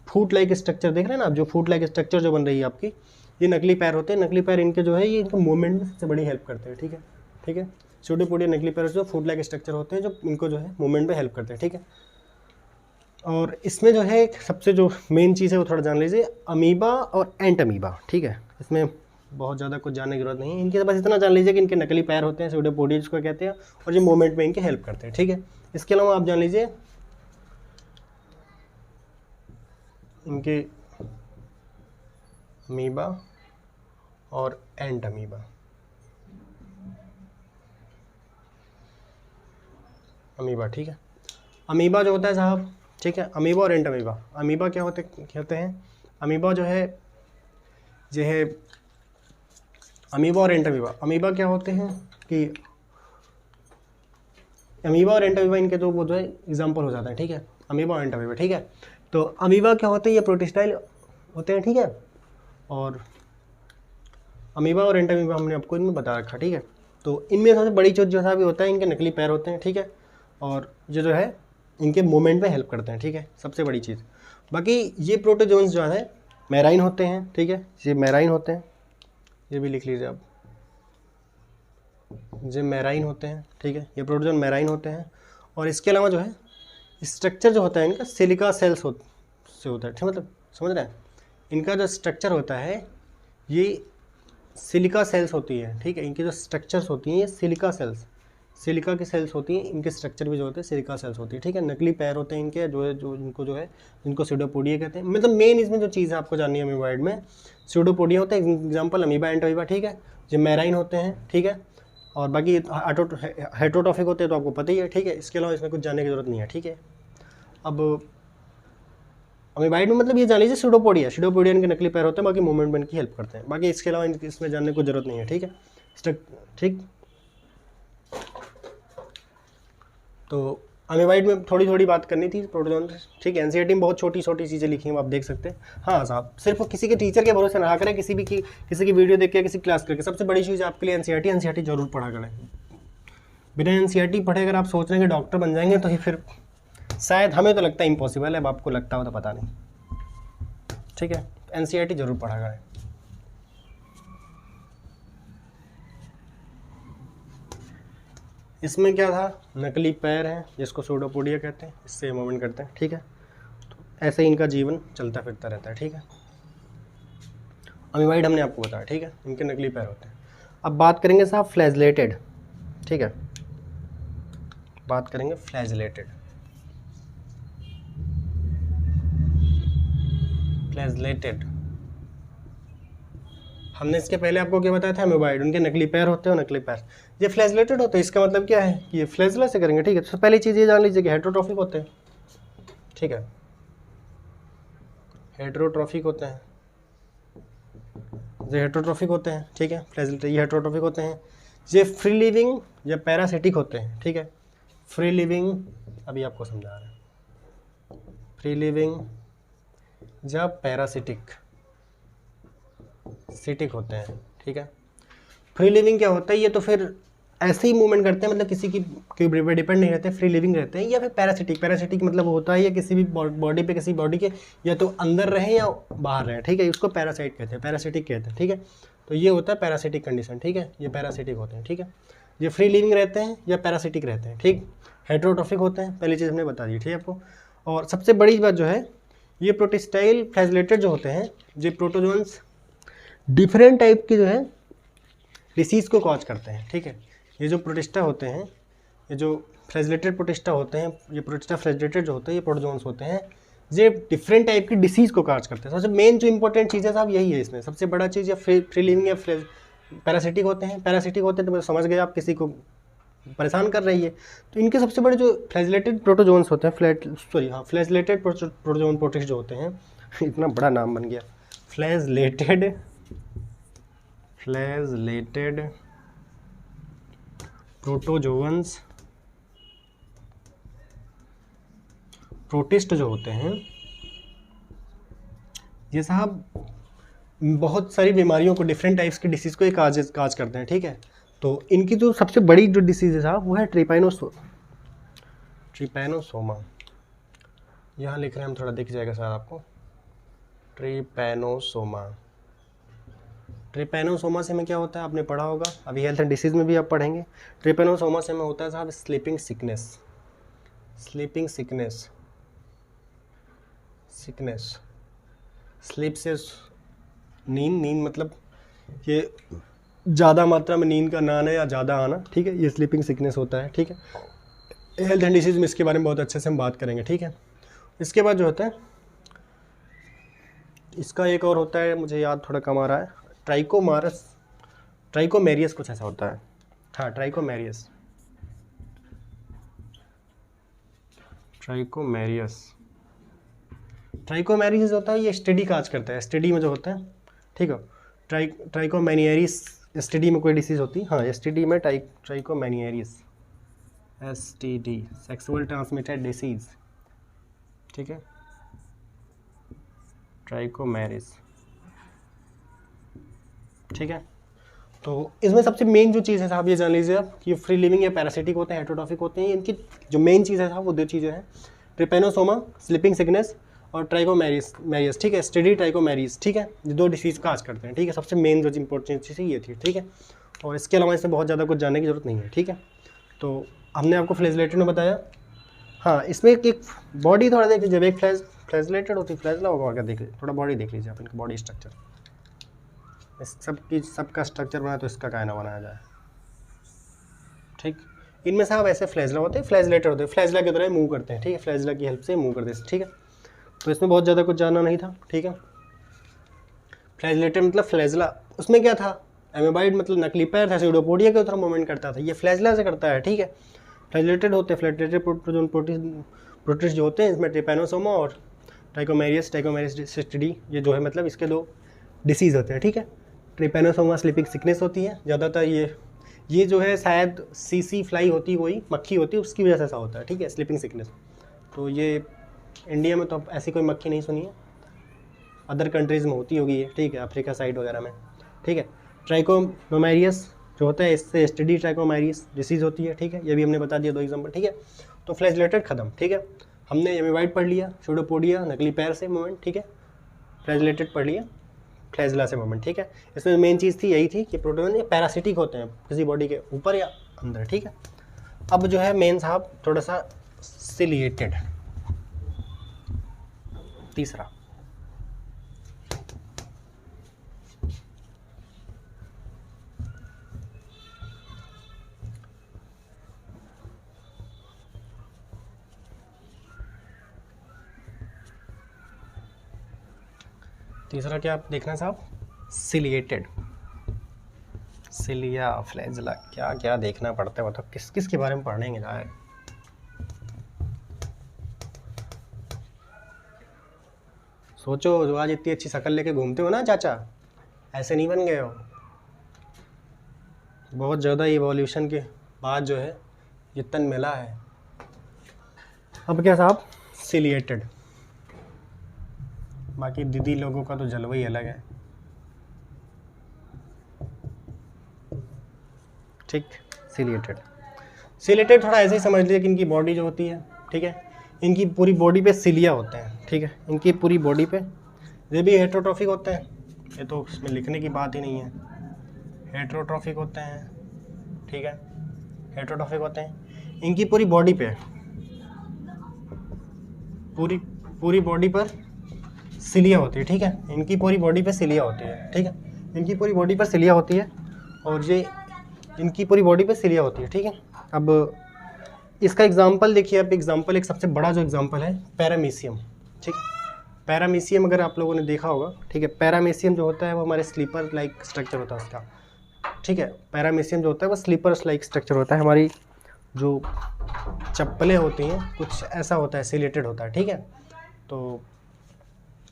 फूट लाइक स्ट्रक्चर देख रहे हैं ना आप, जो फूट लाइक स्ट्रक्चर जो बन रही है आपकी, ये नकली पैर होते हैं। नकली पैर इनके जो है ये इनके मूवमेंट में सबसे बड़ी हेल्प करते हैं, ठीक है, ठीक है। स्यूडोपोडिया नकली पैर जो फूट लाइक स्ट्रक्चर होते हैं जो इनको जो है मूवमेंट में हेल्प करते हैं, ठीक है। और इसमें जो है सबसे जो मेन चीज़ है वो थोड़ा जान लीजिए, अमीबा और एंट अमीबा, ठीक है। इसमें बहुत ज़्यादा कुछ जानने की जरूरत नहीं है, इनके बस इतना जान लीजिए कि इनके नकली पैर होते हैं, स्यूडोपोडिया जिसको कहते हैं, और ये मूवमेंट में इनके हेल्प करते हैं, ठीक है। इसके अलावा आप जान लीजिए इनके अमीबा और एंट अमीबा, ठीक है। अमीबा जो होता है साहब, ठीक है, अमीबा और एंट अमीबा। अमीबा क्या होते हैं, अमीबा जो है ये है अमीबा और एंटामीबा। अमीबा क्या होते हैं कि अमीबा और एंटामीबा इनके तो वो जो है एग्जाम्पल हो जाता है, ठीक है, अमीबा और एंटामीबा, ठीक है। तो अमीबा क्या होते हैं, ये प्रोटिस्टाइल होते हैं, ठीक है, और अमीबा और एंटामीबा हमने आपको इनमें बता रखा, ठीक है। तो इनमें सबसे बड़ी चीज़ जो सा भी होता है, इनके नकली पैर होते हैं, ठीक है, और ये जो है इनके मूवमेंट में हेल्प करते हैं, ठीक है, सबसे बड़ी चीज़। बाकी ये प्रोटोजोन्स जो है मैराइन होते हैं, ठीक है, ये मैराइन होते हैं, ये भी लिख लीजिए आप, ये मैराइन होते हैं, ठीक है, ये प्रोटोजोन मैराइन होते हैं। और इसके अलावा जो है स्ट्रक्चर जो होता है इनका सिलिका सेल्स से होता है, ठीक, मतलब समझ रहे हैं, इनका जो स्ट्रक्चर होता है ये सिलिका सेल्स होती है, ठीक है, इनकी जो स्ट्रक्चर्स होती हैं ये सिलिका सेल्स, सिलिका की सेल्स होती हैं, इनके स्ट्रक्चर भी जो होते हैं सिलिका सेल्स होती है, ठीक है। नकली पैर होते हैं इनके, जो इनको जो है इनको स्यूडोपोडिया कहते हैं। मतलब मेन इसमें जो चीज़ है आपको जाननी है अमीबॉइड में, स्यूडोपोडिया होता है, एग्जाम्पल अमीबा एंटामीबा, ठीक है, जो मैराइन होते हैं, ठीक है, और बाकी हेटरोट्रॉफिक होते हैं तो आपको पता ही है, ठीक है, इसके अलावा इसमें कुछ जानने की जरूरत नहीं है, ठीक है। अब अमीबाइड में मतलब ये जान लीजिए स्यूडोपोडिया, स्यूडोपोडिया इनके नकली पैर होते हैं, बाकी मूवमेंट में इनकी हेल्प करते हैं, बाकी इसके अलावा इसमें जानने की जरूरत नहीं है, ठीक है, ठीक। तो अमीबाइड में थोड़ी थोड़ी बात करनी थी प्रोटोजोन, ठीक है। एनसीईआरटी में बहुत छोटी छोटी चीज़ें लिखी हैं, आप देख सकते हैं। हाँ साहब, सिर्फ किसी के टीचर के भरोसे ना करें, किसी की वीडियो देख के, किसी क्लास करके। सबसे बड़ी चीज़ आपके लिए एनसीईआरटी जरूर पढ़ा करें। बिना एनसीईआरटी पढ़े अगर आप सोच रहे हैं कि डॉक्टर बन जाएंगे तो ही फिर शायद, हमें तो लगता है इम्पॉसिबल है, अब आपको लगता हो तो पता नहीं, ठीक है। एनसीईआरटी जरूर पढ़ा करें। इसमें क्या था, नकली पैर हैं जिसको स्यूडोपोडिया कहते हैं, इससे मूवमेंट करते हैं, ठीक है। तो ऐसे ही इनका जीवन चलता फिरता रहता है, ठीक है। अमीबाइड हमने आपको बताया, ठीक है, इनके नकली पैर होते हैं। अब बात करेंगे साहब फ्लैजलेटेड, ठीक है, बात करेंगे फ्लैजलेटेड। फ्लैजलेटेड हमने इसके पहले आपको क्या बताया था, अमीबाइड उनके नकली पैर होते हैं, नकली पैर ये फ्लैजलेटेड होते हैं। इसका मतलब क्या है कि ये फ्लैजला से करेंगे, ठीक है। तो पहली चीज़ ये जान लीजिए कि हेटरोट्रॉफिक होते हैं, ठीक है, हेटरोट्रॉफिक होते हैं, ये हेटरोट्रॉफिक होते हैं, ठीक है, फ्लैजलेटेड ये हेटरोट्रॉफिक होते हैं। ये फ्री लिविंग या पैरासिटिक होते हैं, ठीक है। फ्री लिविंग अभी आपको समझा रहे हैं, फ्री लिविंग या पैरासिटिक होते हैं, ठीक है। फ्री लिविंग क्या होता है, ये तो फिर ऐसे ही मूवमेंट करते हैं, मतलब किसी की ऊपर डिपेंड नहीं रहते, फ्री लिविंग रहते हैं। या फिर पैरासिटिक मतलब होता है ये किसी भी बॉडी पे, किसी बॉडी के या तो अंदर रहे या बाहर रहे, ठीक है, उसको पैरासाइट कहते हैं, पैरासिटिक कहते हैं, ठीक है। तो ये होता है पैरासिटिक कंडीशन, ठीक है, ये पैरासिटिक होते हैं, ठीक है। ये फ्री लिविंग रहते हैं या पैरासिटिक रहते हैं, ठीक। हेटरोट्रॉफिक होते हैं, पहली चीज़ हमने बता दी, ठीक है आपको। और सबसे बड़ी बात जो है, ये प्रोटिस्टाइल फ्लैजलेटेड जो होते हैं, ये प्रोटोजोन्स डिफरेंट टाइप की जो है डिसीज़ को कॉज करते हैं, ठीक है। ये जो प्रोटिस्टा होते हैं, ये जो फ्लैजलेटेड प्रोटिस्टा होते हैं, ये प्रोटिस्टा फ्लैजलेटेड जो होते हैं, ये प्रोटोजोन्स होते हैं, ये डिफरेंट टाइप की डिसीज़ को कॉज करते हैं। सबसे मेन जो इंपॉर्टेंट चीज़ है साहब यही है इसमें, सबसे बड़ा चीज़, या फ्री लिविंग या पैरासिटिक होते हैं। पैरासिटिक होते हैं तो समझ गए आप, किसी को परेशान कर रही है। तो इनके सबसे बड़े जो फ्लैजलेटेड प्रोटोजोन्स होते हैं, फ्लैजलेटेड प्रोटोजोन प्रोटिस्ट जो होते हैं, इतना बड़ा नाम बन गया, फ्लैजलेटेड प्रोटोजोन्स प्रोटिस्ट जो होते हैं, ये साहब बहुत सारी बीमारियों को, डिफरेंट टाइप्स की डिसीज़ को ये काज करते हैं, ठीक है। तो इनकी जो सबसे बड़ी जो डिसीज़ है साहब वो है ट्रिपैनोसोमा। यहाँ लिख रहे हैं हम, थोड़ा दिख जाएगा सर आपको, ट्रिपैनोसोमा से में क्या होता है आपने पढ़ा होगा, अभी हेल्थ एंड डिसीज़ में भी आप पढ़ेंगे। ट्रिपैनोसोमा से में होता है साहब स्लीपिंग सिकनेस, स्लीप से नींद मतलब ये ज़्यादा मात्रा में नींद का ना आना या ज़्यादा आना, ठीक है, ये स्लीपिंग सिकनेस होता है, ठीक है। हेल्थ एंड डिसीज़ में इसके बारे में बहुत अच्छे से हम बात करेंगे, ठीक है। इसके बाद जो होता है, इसका एक और होता है, मुझे याद थोड़ा कम आ रहा है, ट्राइकोमेरियस कुछ ऐसा होता है, हाँ, ट्राइकोमेरियस ट्राइकोमेरियस होता है ये स्टडी काज करता है, स्टडी में जो होता है, ठीक है। ट्राइकोमेनियरिस एसटीडी में कोई डिसीज होती है, हाँ एसटीडी में ट्राइकोमेनियरिस, एसटीडी सेक्सुअल ट्रांसमिटेड डिसीज, ठीक है, ट्राइकोमेरिस, ठीक है। तो इसमें सबसे मेन जो चीज़ है साहब ये जान लीजिए आप कि फ्री लिविंग या पैरासिटिक होते हैं, हेटरोट्रॉफिक होते हैं। इनकी जो मेन चीज़ है साहब वो दो चीज़ें हैं, ट्रिपेनोसोमा स्लीपिंग सिकनेस और ट्राइकोमेरियस, ठीक है, स्टडी ट्राइकोमेरियस, ठीक है। ये दो डिसीज़ काज करते हैं, ठीक है। सबसे मेन जो इंपॉर्टेंट चीज़ ये थी, ठीक है। और इसके अलावा इससे बहुत ज़्यादा कुछ जानने की जरूरत नहीं है, ठीक है। तो हमने आपको फ्लैजेलेटेड में बताया, हाँ इसमें एक बॉडी थोड़ा देख लीजिए, जब एक फ्लैजेलेटेड होती है, फ्लैजला होगा क्या देख लीजिए, थोड़ा बॉडी देख लीजिए आप, इनका बॉडी स्ट्रक्चर, इस सबका स्ट्रक्चर बना तो इसका कायना बनाया जाए, ठीक। इनमें साहब ऐसे फ्लैजला होते हैं, फ्लैजलेटेड होते हैं, फ्लैजला की तरह मूव करते हैं, ठीक है, फ्लैजला की हेल्प से मूव करते हैं, ठीक है। तो इसमें बहुत ज़्यादा कुछ जानना नहीं था, ठीक है। फ्लैजलेटेड मतलब फ्लैजला, उसमें क्या था, एमेबाइड मतलब नकली पैर था, स्यूडोपोडिया के तरह मूवमेंट करता था, ये फ्लैजला से करता है, ठीक है। फ्लैजलेटेड होते हैं, फ्लैजलेटेड प्रोटिस्ट जो होते हैं, इसमें ट्रिपेनोसोमा और ट्राइकोमेरियस स्टडी, ये जो है मतलब इसके दो डिसीज़ होते हैं, ठीक है। ट्रिपेनोसोमा स्लीपिंग सिकनेस होती है ज़्यादातर, ये जो है शायद सीसी फ्लाई होती है, वही मक्खी होती है, उसकी वजह से ऐसा होता है, ठीक है, स्लीपिंग सिकनेस। तो ये इंडिया में तो ऐसी कोई मक्खी नहीं सुनी है, अदर कंट्रीज़ में होती होगी ये, ठीक है, अफ्रीका साइड वगैरह में, ठीक है। ट्राइकोमेरियस जो होता है इससे स्टडी ट्राइकोमेरियस डिसीज़ होती है, ठीक है, ये भी हमने बता दिया दो एग्जाम्पल, ठीक है। तो फ्लैजलेटेड खत्म, ठीक है। हमने एमेबाइड पढ़ लिया, स्यूडोपोडिया नकली पैर से मूवमेंट, ठीक है। फ्लैजलेटेड पढ़ लिया, फ्लैजला से मूवमेंट, ठीक है। इसमें मेन चीज़ थी यही थी कि प्रोटोजन ये पैरासिटिक होते हैं किसी बॉडी के ऊपर या अंदर, ठीक है। अब जो है मेन साहब थोड़ा सा सिलिएटेड, तीसरा क्या आप देखना साहब, सिलिएटेड, सिलिया फ्लैजला, क्या क्या देखना पड़ता है, मतलब किस किस के बारे में पढ़ेंगे जाए। सोचो जो आज इतनी अच्छी शक्ल लेके घूमते हो ना चाचा, ऐसे नहीं बन गए हो, बहुत ज़्यादा इवोल्यूशन के बाद जो है ये तन मिला है। अब क्या साहब, सिलिएटेड, बाकी दीदी लोगों का तो जलवा ही अलग है, ठीक। सिलिएटेड थोड़ा ऐसे ही समझ लीजिए कि इनकी बॉडी जो होती है, ठीक है, इनकी पूरी बॉडी पे सिलिया होते हैं, ठीक है, इनकी पूरी बॉडी पे, ये भी हेटरोट्रॉफिक होते हैं, ये तो उसमें लिखने की बात ही नहीं है, हेटरोट्रॉफिक होते हैं, ठीक है, हेटरोट्रॉफिक होते हैं। इनकी पूरी बॉडी पे, पूरी बॉडी पर सिलिया होती है, ठीक है, इनकी पूरी बॉडी पे सिलिया होती है, ठीक है, इनकी पूरी बॉडी पर सिलिया होती है, और ये इनकी पूरी बॉडी पे सिलिया होती है, ठीक है। अब इसका एग्जांपल देखिए आप, एग्जांपल एक सबसे बड़ा जो एग्जांपल है पैरामीशियम, ठीक है। पैरामीशियम अगर आप लोगों ने देखा होगा, ठीक है, पैरामीशियम जो होता है वो हमारे स्लीपर लाइक स्ट्रक्चर होता है उसका, ठीक है। पैरामीशियम जो होता है वो स्लीपर लाइक स्ट्रक्चर होता है, हमारी जो चप्पलें होती हैं कुछ ऐसा होता है, सिलेटेड होता है, ठीक है। तो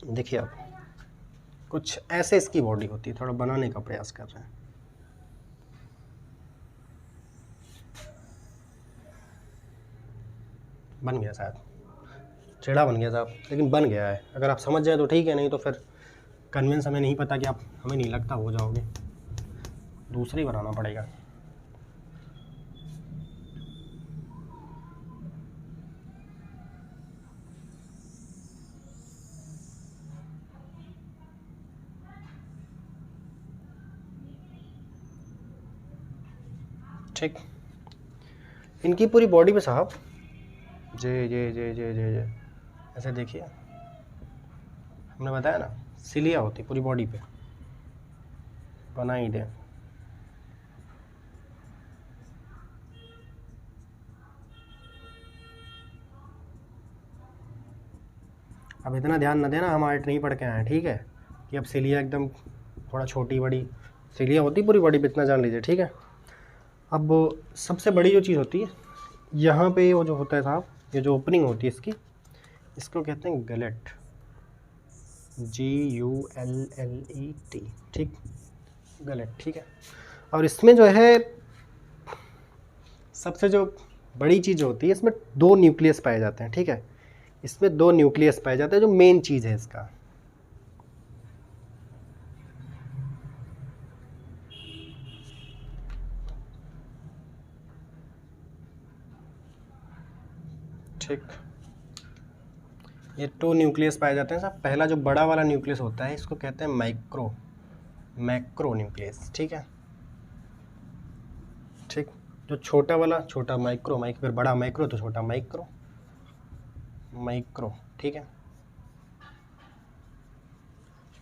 देखिए आप, कुछ ऐसे इसकी बॉडी होती है, थोड़ा बनाने का प्रयास कर रहे हैं, बन गया शायद, टेढ़ा बन गया साहब, लेकिन बन गया है, अगर आप समझ जाए तो ठीक है, नहीं तो फिर कन्विंस हमें नहीं पता कि आप, हमें नहीं लगता हो जाओगे, दूसरा ही बनाना पड़ेगा। ठीक, इनकी पूरी बॉडी पे साहब जे जे जे जे जे जे ऐसे देखिए, हमने बताया ना सिलिया होती पूरी बॉडी पे, बना ही दे। अब इतना ध्यान न देना, हम आर्ट नहीं पढ़ के आए, ठीक है, कि अब सिलिया एकदम थोड़ा छोटी बड़ी सिलिया होती पूरी बॉडी पे, इतना जान लीजिए, ठीक है। अब सबसे बड़ी जो चीज़ होती है यहाँ पे, वो जो होता है साहब, ये जो ओपनिंग होती है इसकी, इसको कहते हैं गलेट, GULLET, ठीक, गलत, ठीक है। और इसमें जो है सबसे जो बड़ी चीज़ होती है, इसमें 2 न्यूक्लियस पाए जाते हैं, ठीक है। इसमें 2 न्यूक्लियस पाए जाते हैं, जो मेन चीज़ है इसका। ठीक, ये 2 न्यूक्लियस पाए जाते हैं साहब। पहला जो बड़ा वाला न्यूक्लियस होता है इसको कहते हैं मैक्रो न्यूक्लियस, ठीक है। ठीक, जो छोटा वाला छोटा माइक्रो, फिर बड़ा माइक्रो तो छोटा माइक्रो, ठीक है।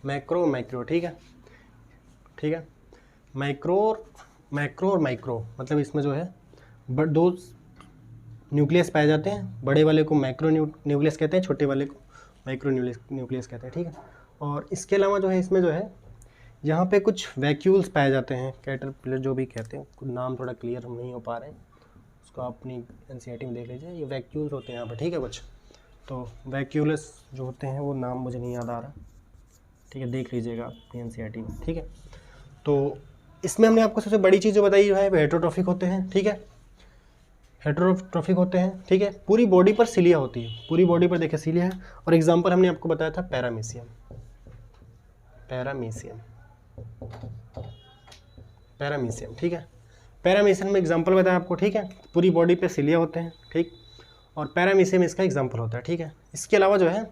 मैक्रो, ठीक है, ठीक है। मैक्रो और माइक्रो मतलब इसमें जो है 2 न्यूक्लियस पाए जाते हैं। बड़े वाले को मैक्रो न्यूक्लियस कहते हैं, छोटे वाले को माइक्रो न्यूक्लियस कहते हैं, ठीक है। और इसके अलावा जो है इसमें जो है यहाँ पे कुछ वैक्यूल्स पाए जाते हैं, कैटरपिलर जो भी कहते हैं, कुछ नाम थोड़ा क्लियर नहीं हो पा रहे हैं, उसको आप अपनी NCERT में देख लीजिए। ये वैक्यूल्स होते हैं यहाँ पे, ठीक है। कुछ तो वैक्यूलस जो होते हैं वो नाम मुझे नहीं याद आ रहा, ठीक है, देख लीजिएगा अपनी NCERT में, ठीक है। तो इसमें हमने आपको सबसे बड़ी चीज़ जो बताई जो है हेटरोट्रॉफिक होते हैं, ठीक है, हेटरोट्रॉफिक होते हैं, ठीक है। पूरी बॉडी पर सिलिया होती है, पूरी बॉडी पर देखिए सिलिया है। और एग्जांपल हमने आपको बताया था पैरामीशियम, ठीक है। पैरामीशियम में एग्जांपल बताया आपको, ठीक है। पूरी बॉडी पे सिलिया होते हैं, ठीक, और पैरामीशियम इसका एग्जांपल होता है, ठीक है। इसके अलावा जो है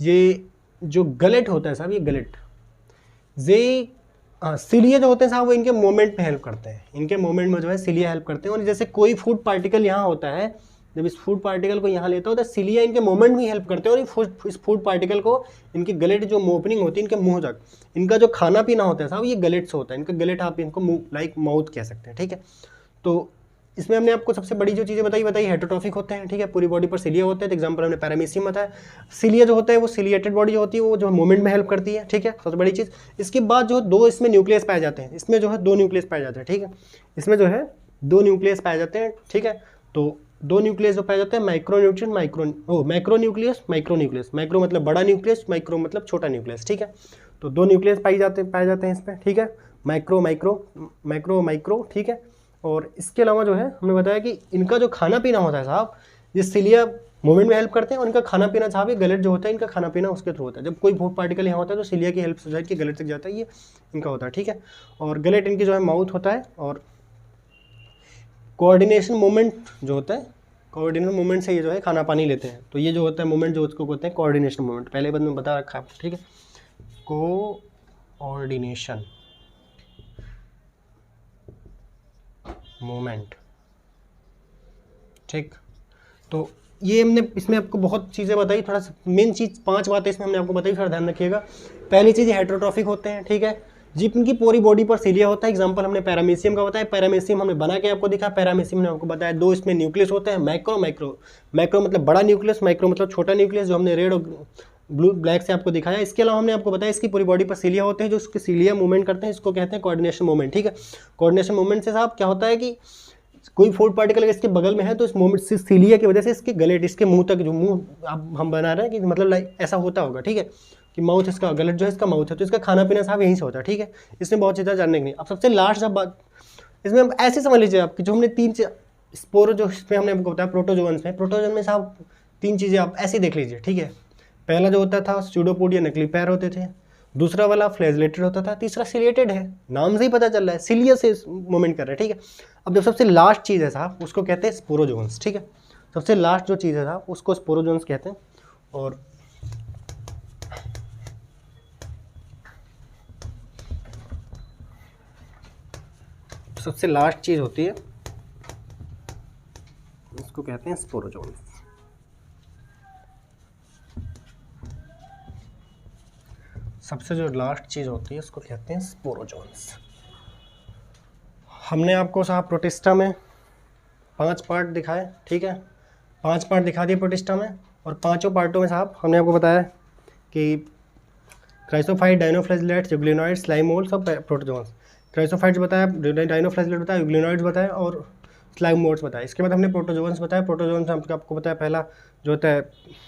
ये जो गलेट होता है साहब, ये गलेट ये सिलिया जो होते हैं साहब वो इनके मूवमेंट में हेल्प करते हैं, इनके मूवमेंट में जो है सिलिया हेल्प करते हैं। और जैसे कोई फूड पार्टिकल यहाँ होता है, जब इस फूड पार्टिकल को यहाँ लेता हो तो सिलिया इनके मूवमेंट में हेल्प करते हैं। और इस फूड पार्टिकल को इनके गलेट जो ओपनिंग होती है इनके मुंह तक, इनका जो खाना पीना होता है साहब ये गलेट से होता है। इनका गलेट आप इनको लाइक माउथ कह सकते हैं, ठीक है। तो इसमें हमने आपको सबसे बड़ी जो चीज़ें बताई हेटरोट्रॉफिक होते हैं, ठीक है। पूरी बॉडी पर सिलिया होते हैं, तो एग्जांपल हमने पैरामीशियम बताया। सिलिया जो होता है वो सिलिएटेड बॉडी जो होती है वो जो मूवमेंट में हेल्प करती है, ठीक है, सबसे बड़ी चीज़। इसके बाद जो 2 इसमें न्यूक्लियस पाए जाते हैं, इसमें जो है 2 न्यूक्लियस पाए जाते हैं, ठीक है। इसमें जो है 2 न्यूक्लियस पाए जाते हैं, ठीक है। तो 2 न्यूक्लियस जो पाए जाते हैं मैक्रो न्यूक्लियस, मैक्रो मतलब बड़ा न्यूक्लियस, माइक्रो मतलब छोटा न्यूक्लियस, ठीक है। तो 2 न्यूक्लियस पाए जाते हैं इसमें, ठीक है, माइक्रो, ठीक है। और इसके अलावा जो है हमने बताया कि इनका जो खाना पीना होता है साहब ये सिलिया मूवमेंट में हेल्प करते हैं। और इनका खाना पीना साहब ये गलेट जो होता है इनका खाना पीना उसके थ्रू होता है। जब कोई फूड पार्टिकल यहाँ होता है तो सिलिया की हेल्प से जो है कि गलेट तक जाता है, ये इनका होता है, ठीक है। और गलेट इनकी जो है माउथ होता है। और कोऑर्डिनेशन मूवमेंट जो होता है, कोऑर्डिनेशन मूवमेंट से ये जो है खाना पानी लेते हैं। तो ये जो होता है मूवमेंट जो उसको कहते हैं कोऑर्डिनेशन मूवमेंट, पहले बार में बता रखा आपको, ठीक है, कोऑर्डिनेशन मूवमेंट, ठीक। तो ये हमने इसमें आपको बहुत चीज़ें बताई, थोड़ा सा मेन चीज़ 5 बातें इसमें हमने आपको बताई, थोड़ा ध्यान रखिएगा। पहली चीज़ हेटरोट्रॉफिक होते हैं, ठीक है, जिप इनकी पूरी बॉडी पर सिलिया होता है। एग्जांपल हमने पैरामीशियम का बताया, पैरामीशियम हमने बना के आपको दिखा। पैरामीशियम ने आपको बताया 2 इसमें न्यूक्लियस होते हैं, मैक्रो मतलब बड़ा न्यूक्लियस, माइक्रो मतलब छोटा न्यूक्लियस, जो हमने रेड और ब्लैक से आपको दिखाया। इसके अलावा हमने आपको बताया इसकी पूरी बॉडी पर सिलिया होते हैं, जो उसके सिलिया मूवमेंट करते हैं, इसको कहते हैं कोऑर्डिनेशन मूवमेंट, ठीक है। कोऑर्डिनेशन मूवमेंट से साहब क्या होता है कि कोई फूड पार्टिकल अगर इसके बगल में है तो इस मूवमेंट से सिलिया की वजह से इसके गलेट, इसके मुंह तक, जो मुंह अब हम बना रहे हैं कि मतलब लाइक ऐसा होता होगा, ठीक है, कि माउथ इसका गलेट जो है इसका माउथ है, तो इसका खाना पीना साहब यहीं से होता है, ठीक है। इसमें बहुत चीज़ें जानने की नहीं। अब सबसे लास्ट जब बात इसमें हम ऐसे समझ लीजिए आपकी, जो हमने 3 स्पोरो जो इसमें हमने आपको बताया प्रोटोजोन में साहब 3 चीज़ें आप ऐसे देख लीजिए, ठीक है। पहला जो होता था स्यूडोपोड या नकली पैर होते थे, दूसरा वाला फ्लैजेलेटेड होता था, तीसरा सिलिएटेड है, नाम से ही पता चल रहा है सिलिया से मूवमेंट कर रहे हैं, ठीक है। अब जो सबसे लास्ट चीज़ है साहब उसको कहते हैं स्पोरोजोन्स, ठीक है। सबसे लास्ट जो चीज़ है साहब उसको स्पोरोजोन्स कहते हैं। और सबसे लास्ट चीज़ होती है उसको कहते हैं स्पोरोजोन्स। सबसे जो लास्ट चीज़ होती है उसको कहते हैं स्पोरोजोन्स। हमने आपको साहब प्रोटिस्टा में 5 पार्ट दिखाए, ठीक है, 5 पार्ट दिखा दिए प्रोटिस्टा में। और 5 पार्टों में साहब हमने आपको बताया कि क्राइसोफाइट, डायनोफ्लैजिलेट्स, यूग्लिनॉइड्स, स्लाइमोल्स और प्रोटोजोन्स। क्राइसोफाइट्स बताया, डायनोफ्लैजिलेट बताया, यूग्लिनॉइड्स बताया और स्लाइम मोड्स बताया। इसके बाद हमने प्रोटोजोन्स बताया। प्रोटोजोन्स आपको बताया पहला जो होता है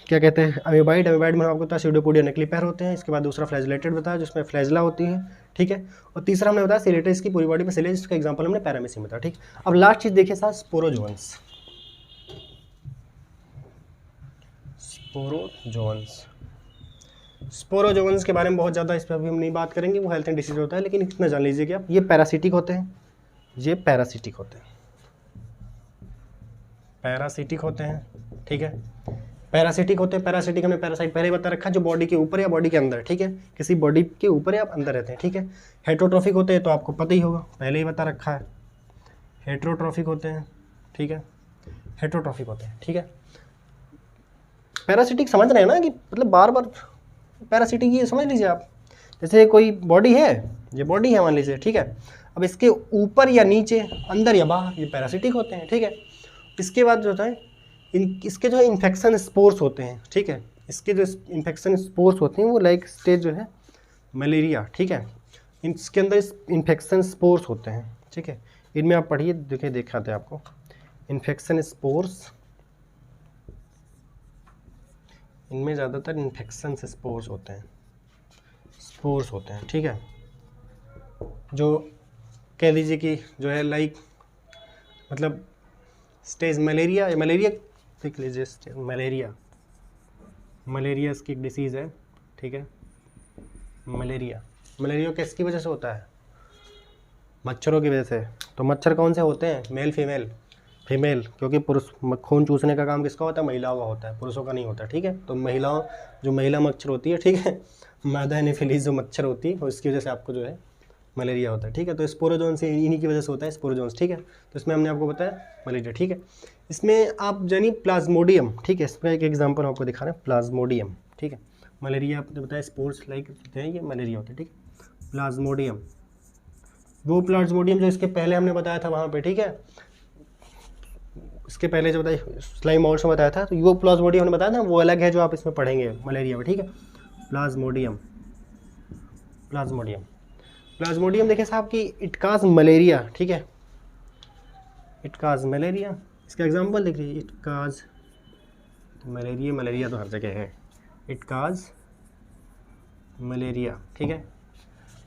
क्या कहते हैं अमीबाइड। अमीबाइड में आपको बताया स्यूडोपोडिया नकली पैर होते हैं। इसके बाद दूसरा फ्लैजिलेटेड बताया जिसमें फ्लैजिला होती है, ठीक है। और तीसरा हमने बताया सिलेटेड, इसकी पूरी बॉडी में सिले, जिसका एग्जाम्पल हमने पैरामीसियम बताया, ठीक। अब लास्ट चीज़ देखिए साथ स्पोरोजोन्स। स्पोरोजोन्स के बारे में बहुत ज़्यादा इस पर अभी हम नहीं बात करेंगे, वो हेल्थ एंड डिसीज होता है, लेकिन इतना जान लीजिए कि आप ये पैरासिटिक होते हैं, ये पैरासिटिक होते हैं, पैरासिटिक होते हैं, ठीक है। पैरासिटिक होते हैं। पैरासिटिक हमने पैरासाइट पहले ही बता रखा है, जो बॉडी के ऊपर या बॉडी के अंदर, ठीक है, किसी बॉडी के ऊपर या अंदर रहते हैं, ठीक है। हेट्रोट्रोफिक होते हैं तो आपको पता ही होगा, पहले ही बता रखा है, हेट्रोट्रोफिक होते हैं, ठीक है, हेट्रोट्रोफिक होते हैं, ठीक है। पैरासिटिक समझ रहे हैं ना कि मतलब बार बार पैरासिटिक ये समझ लीजिए आप, जैसे कोई बॉडी है, ये बॉडी है मान लीजिए, ठीक है। अब इसके ऊपर या नीचे, अंदर या बाहर, ये पैरासिटिक होते हैं, ठीक है। इसके बाद जो होता है इसके जो है इन्फेक्शन स्पोर्स होते हैं, ठीक है। इसके जो इन्फेक्शन स्पोर्स होते हैं वो लाइक स्टेज जो है मलेरिया, ठीक है, इसके अंदर इन्फेक्शन स्पोर्स होते हैं, ठीक है। इनमें आप पढ़िए, देखिए दिखाते हैं आपको इन्फेक्शन स्पोर्स, इनमें ज़्यादातर इन्फेक्शन स्पोर्स होते हैं, स्पोर्स होते हैं, ठीक है। जो कह लीजिए कि जो है लाइक मतलब स्टेज मलेरिया, मलेरिया देख लीजिए, मलेरिया, मलेरिया इसकी एक डिसीज़ है, ठीक है। मलेरिया, मलेरिया किसकी वजह से होता है? मच्छरों की वजह से। तो मच्छर कौन से होते हैं? मेल फीमेल, फीमेल, क्योंकि पुरुष खून चूसने का काम किसका होता है? महिलाओं का होता है, पुरुषों का नहीं होता, ठीक है। तो महिलाओं, जो महिला मच्छर होती है, ठीक है, मादा एनोफिलीज जो मच्छर होती है, और इसकी वजह से आपको जो है मलेरिया होता है, ठीक है। तो स्पोरोजोन से, इन्हीं की वजह से होता है स्पोरोजोन्स, ठीक है। तो इसमें हमने आपको बताया मलेरिया, ठीक है। इसमें आप जानिए प्लाज्मोडियम, ठीक है, इसमें एक एग्जांपल आपको दिखा रहे हैं, प्लाज्मोडियम, ठीक है। मलेरिया आपने बताया स्पोर्स लाइक है, ये मलेरिया होता है, ठीक है। प्लाज्मोडियम, वो प्लाज्मोडियम जो इसके पहले हमने बताया था वहाँ पे, ठीक है, इसके पहले जो बताया स्लाइम मोड्स में बताया था, तो वो प्लाज्मोडियम हमने बताया था, वो अलग है जो आप इसमें पढ़ेंगे मलेरिया में, ठीक है। प्लाज्मोडियम, प्लाज्मोडियम, प्लाज्मोडियम देखिए साहब कि इट काज मलेरिया, ठीक है, इट काज मलेरिया, इसका एग्जांपल देख लीजिए, इट काज मलेरिया, मलेरिया तो हर जगह है, इट काज मलेरिया, ठीक है।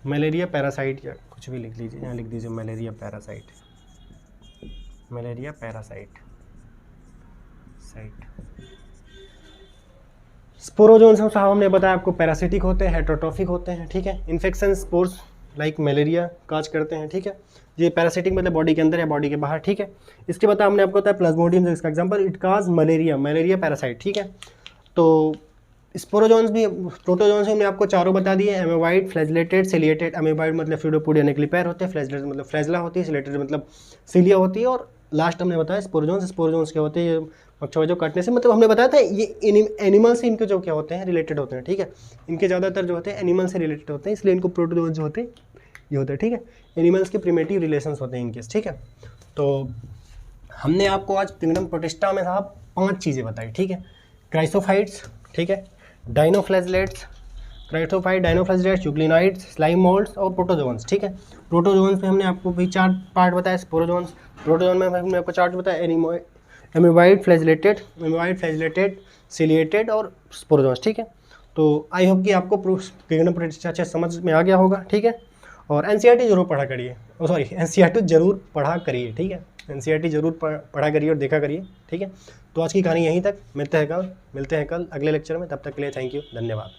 मलेरिया पैरासाइट या कुछ भी लिख लीजिए, यहाँ लिख दीजिए malaria parasite, malaria parasite, site. Sporozoans साहब हमने बताया आपको पैरासिटिक होते हैं, हेट्रोट्रोफिक होते हैं, ठीक है। इन्फेक्शन स्पोर्स लाइक मलेरिया काज करते हैं, ठीक है। ये पैरासिटिक मतलब बॉडी के अंदर या बॉडी के बाहर, ठीक है। इसके बाद हमने आपको बताया प्लाज्मोडियम, जो इसका example it cause malaria, malaria parasite, ठीक है। तो स्पोरोजोन्स भी, प्रोटोजोन्स हमने आपको चारों बता दिए, एमेबाइड, फ्लैजिलेटेड, सिलिएटेड। एमेबाइड मतलब स्यूडोपोडिया नकली पैर होते हैं, फ्लैजिलेटेड मतलब फ्लैजिला होती है, सिलिएटेड मतलब सिलिया होती है, और लास्ट हमने बताया स्पोरोजोन्स। स्पोरोजोन्स क्या होते हैं? मच्छर जो काटने से, मतलब हमने बताया था ये एनिमल से इनके जो क्या होते हैं रिलेटेड होते हैं, ठीक है। इनके ज़्यादातर जो होते हैं एनिमल से रिलेटेड होते हैं, इसलिए इनको प्रोटोजोन्स जो होते हैं ये होते हैं, ठीक है। एनिमल्स के प्रिमेटिव रिलेशंस होते हैं इनके, ठीक है। तो हमने आपको आज किंगडम प्रोटिस्टा में साहब 5 चीज़ें बताई, ठीक है। क्राइसोफाइट्स, ठीक है, dinoflagellates, chrysophyte, dinoflagellates, euglenoids, slime moulds और प्रोटोजोन्स, ठीक है। प्रोटोजोन्स में हमने आपको भी 4 पार्ट बताया। स्पोरोजोन्स, प्रोटोजोन में हमने आपको 4 बताया, एमीबाइड, फ्लैजिलेटेड, एमीबाइड, फ्लैजिलेटेड, सिलिएटेड और स्पोरोजोन्स, ठीक है। तो आई होप कि आपको किंगडम प्रोटिस्टा अच्छे समझ में आ गया होगा, ठीक है। और एनसीईआरटी जरूर पढ़ा करिए, सॉरी एनसीईआरटी जरूर पढ़ा करिए, ठीक है। एनसीईआरटी जरूर पढ़ा करिए और देखा करिए, ठीक है। तो आज की कहानी यहीं तक, मिलते हैं कल अगले लेक्चर में, तब तक के लिए थैंक यू, धन्यवाद।